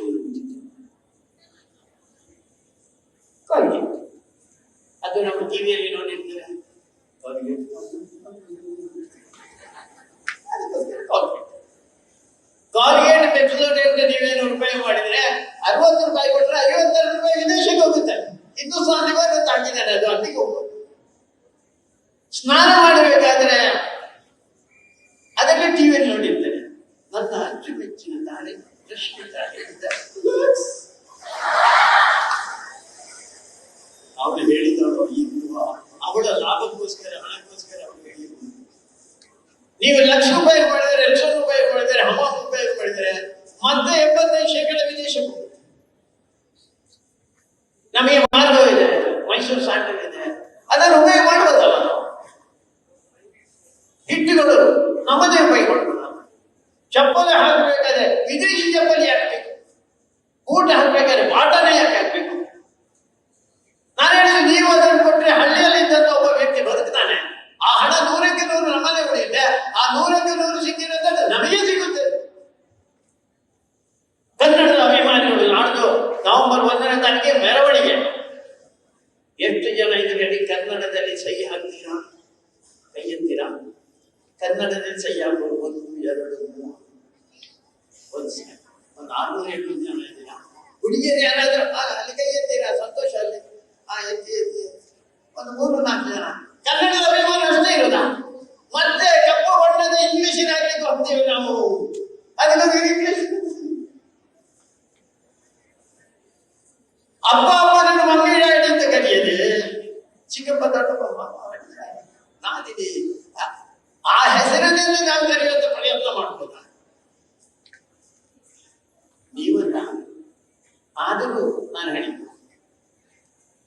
ಕಾಲ್ಗೇಟ್, ಅದು ನಮ್ಮ ಟಿವಿಯಲ್ಲಿ ನೋಡಿರ್ತೇವೆ. ಕಾಲ್ಗೇಟ್ ಪೆಪ್ಸೋಡೇಟ್ ಅಂತ ನೀವೇನು ರೂಪಾಯಿ ಮಾಡಿದ್ರೆ 60 ರೂಪಾಯಿ ಕೊಟ್ಟರೆ 52 ರೂಪಾಯಿ ವಿದೇಶಕ್ಕೆ ಹೋಗುತ್ತೆ. ಹಿಂದೂಸ್ತಾನಿಗೂ ತಾಕಿದ್ದಾನೆ, ಅದು ಅಲ್ಲಿಗೆ ಹೋಗ್ಬೋದು. ಸ್ನಾನ ಮಾಡಬೇಕಾದ್ರೆ ಅದಕ್ಕೆ ಟಿವಿಯಲ್ಲಿ ನೋಡಿರ್ತೇನೆ. ನನ್ನ ಅಚ್ಚುಮೆಚ್ಚಿನ ತಾರೆ ಅವಳು ಹೇಳಿದವಳು ಇರುವ ಅವಳ ಲಾಭಕ್ಕೋಸ್ಕರ, ಹಣಕ್ಕೋಸ್ಕರ ಅವಳು ಹೇಳಿದ್ರು. ನೀವು 1,00,000 ರೂಪಾಯಿ ಮಾಡಿದರೆ, 2,00,000 ರೂಪಾಯಿ ಮಾಡಿದರೆ, ಹಮಾಮ್ ರೂಪಾಯಿ ಮಾಡಿದರೆ ಮತ್ತೆ 75% ವಿದೇಶಕ್ಕೆ ಹೋಗುತ್ತೆ. ನಮಗೆ ಮಾರ್ಗವಿದೆ, ಮೈಸೂರು ಸಾಂಡಲ್ ಇದೆ, ಅದನ್ನು ಉಪಯೋಗ ಮಾಡ್ಬೋದಲ್ಲ. ಹಿಟ್ಟುಗಳು ನಮ್ಮದೇ ಉಪಯೋಗ ಮಾಡ್ಬೋದಲ್ಲ. ಚಪ್ಪಲಿ ಹಾಕಬೇಕಾದ್ರೆ ವಿದೇಶಿ ಚಪ್ಪಲಿ ಹಾಕಬೇಕು, ಊಟ ಹಾಕಬೇಕಾದ್ರೆ ಬಾಟನೇ ಯಾಕೆ ಹಾಕಬೇಕು? ನಾನು ಹೇಳಿದ್ರೆ ನೀವು ಅದನ್ನು ಕೊಟ್ಟರೆ ಹಳ್ಳಿಯಲ್ಲಿದ್ದ ಒಬ್ಬ ವ್ಯಕ್ತಿ ಬದುಕ್ತಾನೆ, ಆ ಹಣ 100ಕ್ಕೆ 100 ನಮ್ಮದೇ ಉಳಿಯುತ್ತೆ, ಆ 100ಕ್ಕೆ 100 ಸಿಕ್ಕಿರೋದು ನಮಗೆ ಸಿಗುತ್ತೆ. ಕನ್ನಡದ ಅಭಿಮಾನಿಗಳು ನಾಡ್ದು ನವೆಂಬರ್ 1ನೇ ತಾರೀಕಿಗೆ ಮೆರವಣಿಗೆ. ಎಷ್ಟು ಜನ ಇದರಲ್ಲಿ ಕನ್ನಡದಲ್ಲಿ ಸಹಿ ಹಾಕ್ತೀರಾ? ಕೈ ಎತ್ತೀರಾ? ಕನ್ನಡದಲ್ಲಿ ಸಹಿ ಹಾಕೋದು 1, 2, 3, ಒಂದು 600-700 ಜನ ಇದ್ದೀರಾ. ಹುಡುಗಿಯರು ಯಾರಾದ್ರೂ ಅಲ್ಲಿ ಕೈ ಎತ್ತೀರಾ? ಸಂತೋಷ. ಅಲ್ಲಿ ಎತ್ತಿ ಒಂದು 3-4 ಜನ. ಕನ್ನಡದ ಅಭಿಮಾನ ಅಷ್ಟೇ ಇರೋದಾ? ಮತ್ತೆ ಕಪ್ಪು ಬಣ್ಣದ ಇಂಗ್ಲಿಷಿನ ಹಾಕ್ಲಿಕ್ಕೆ ಹೋಗ್ತೀವಿ ನಾವು. ಅದಕ್ಕೊಂದು ಇಂಗ್ಲಿಷ್ ಅಪ್ಪ ನನ್ನ ಮಮ್ಮಿ ಡ್ಯಾಡಿ ಅಂತ ಕರೆಯದೆ, ಚಿಕ್ಕಪ್ಪ ದೊಡ್ಡಪ್ಪ ನಾದಿನಿ, ಆ ಹೆಸರಿನಲ್ಲಿ ನಾವು ಕರೆಯುವಂತ ಪ್ರಯತ್ನ ಮಾಡ್ಬೋದ? ನೀವಲ್ಲ. ಆದರೂ ನಾನು ಹೇಳಿದ್ದು,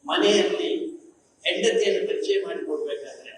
ಮನೆಯಲ್ಲಿ ಹೆಂಡತಿಯನ್ನು ಪರಿಚಯ ಮಾಡಿಕೊಡ್ಬೇಕಾದ್ರೆ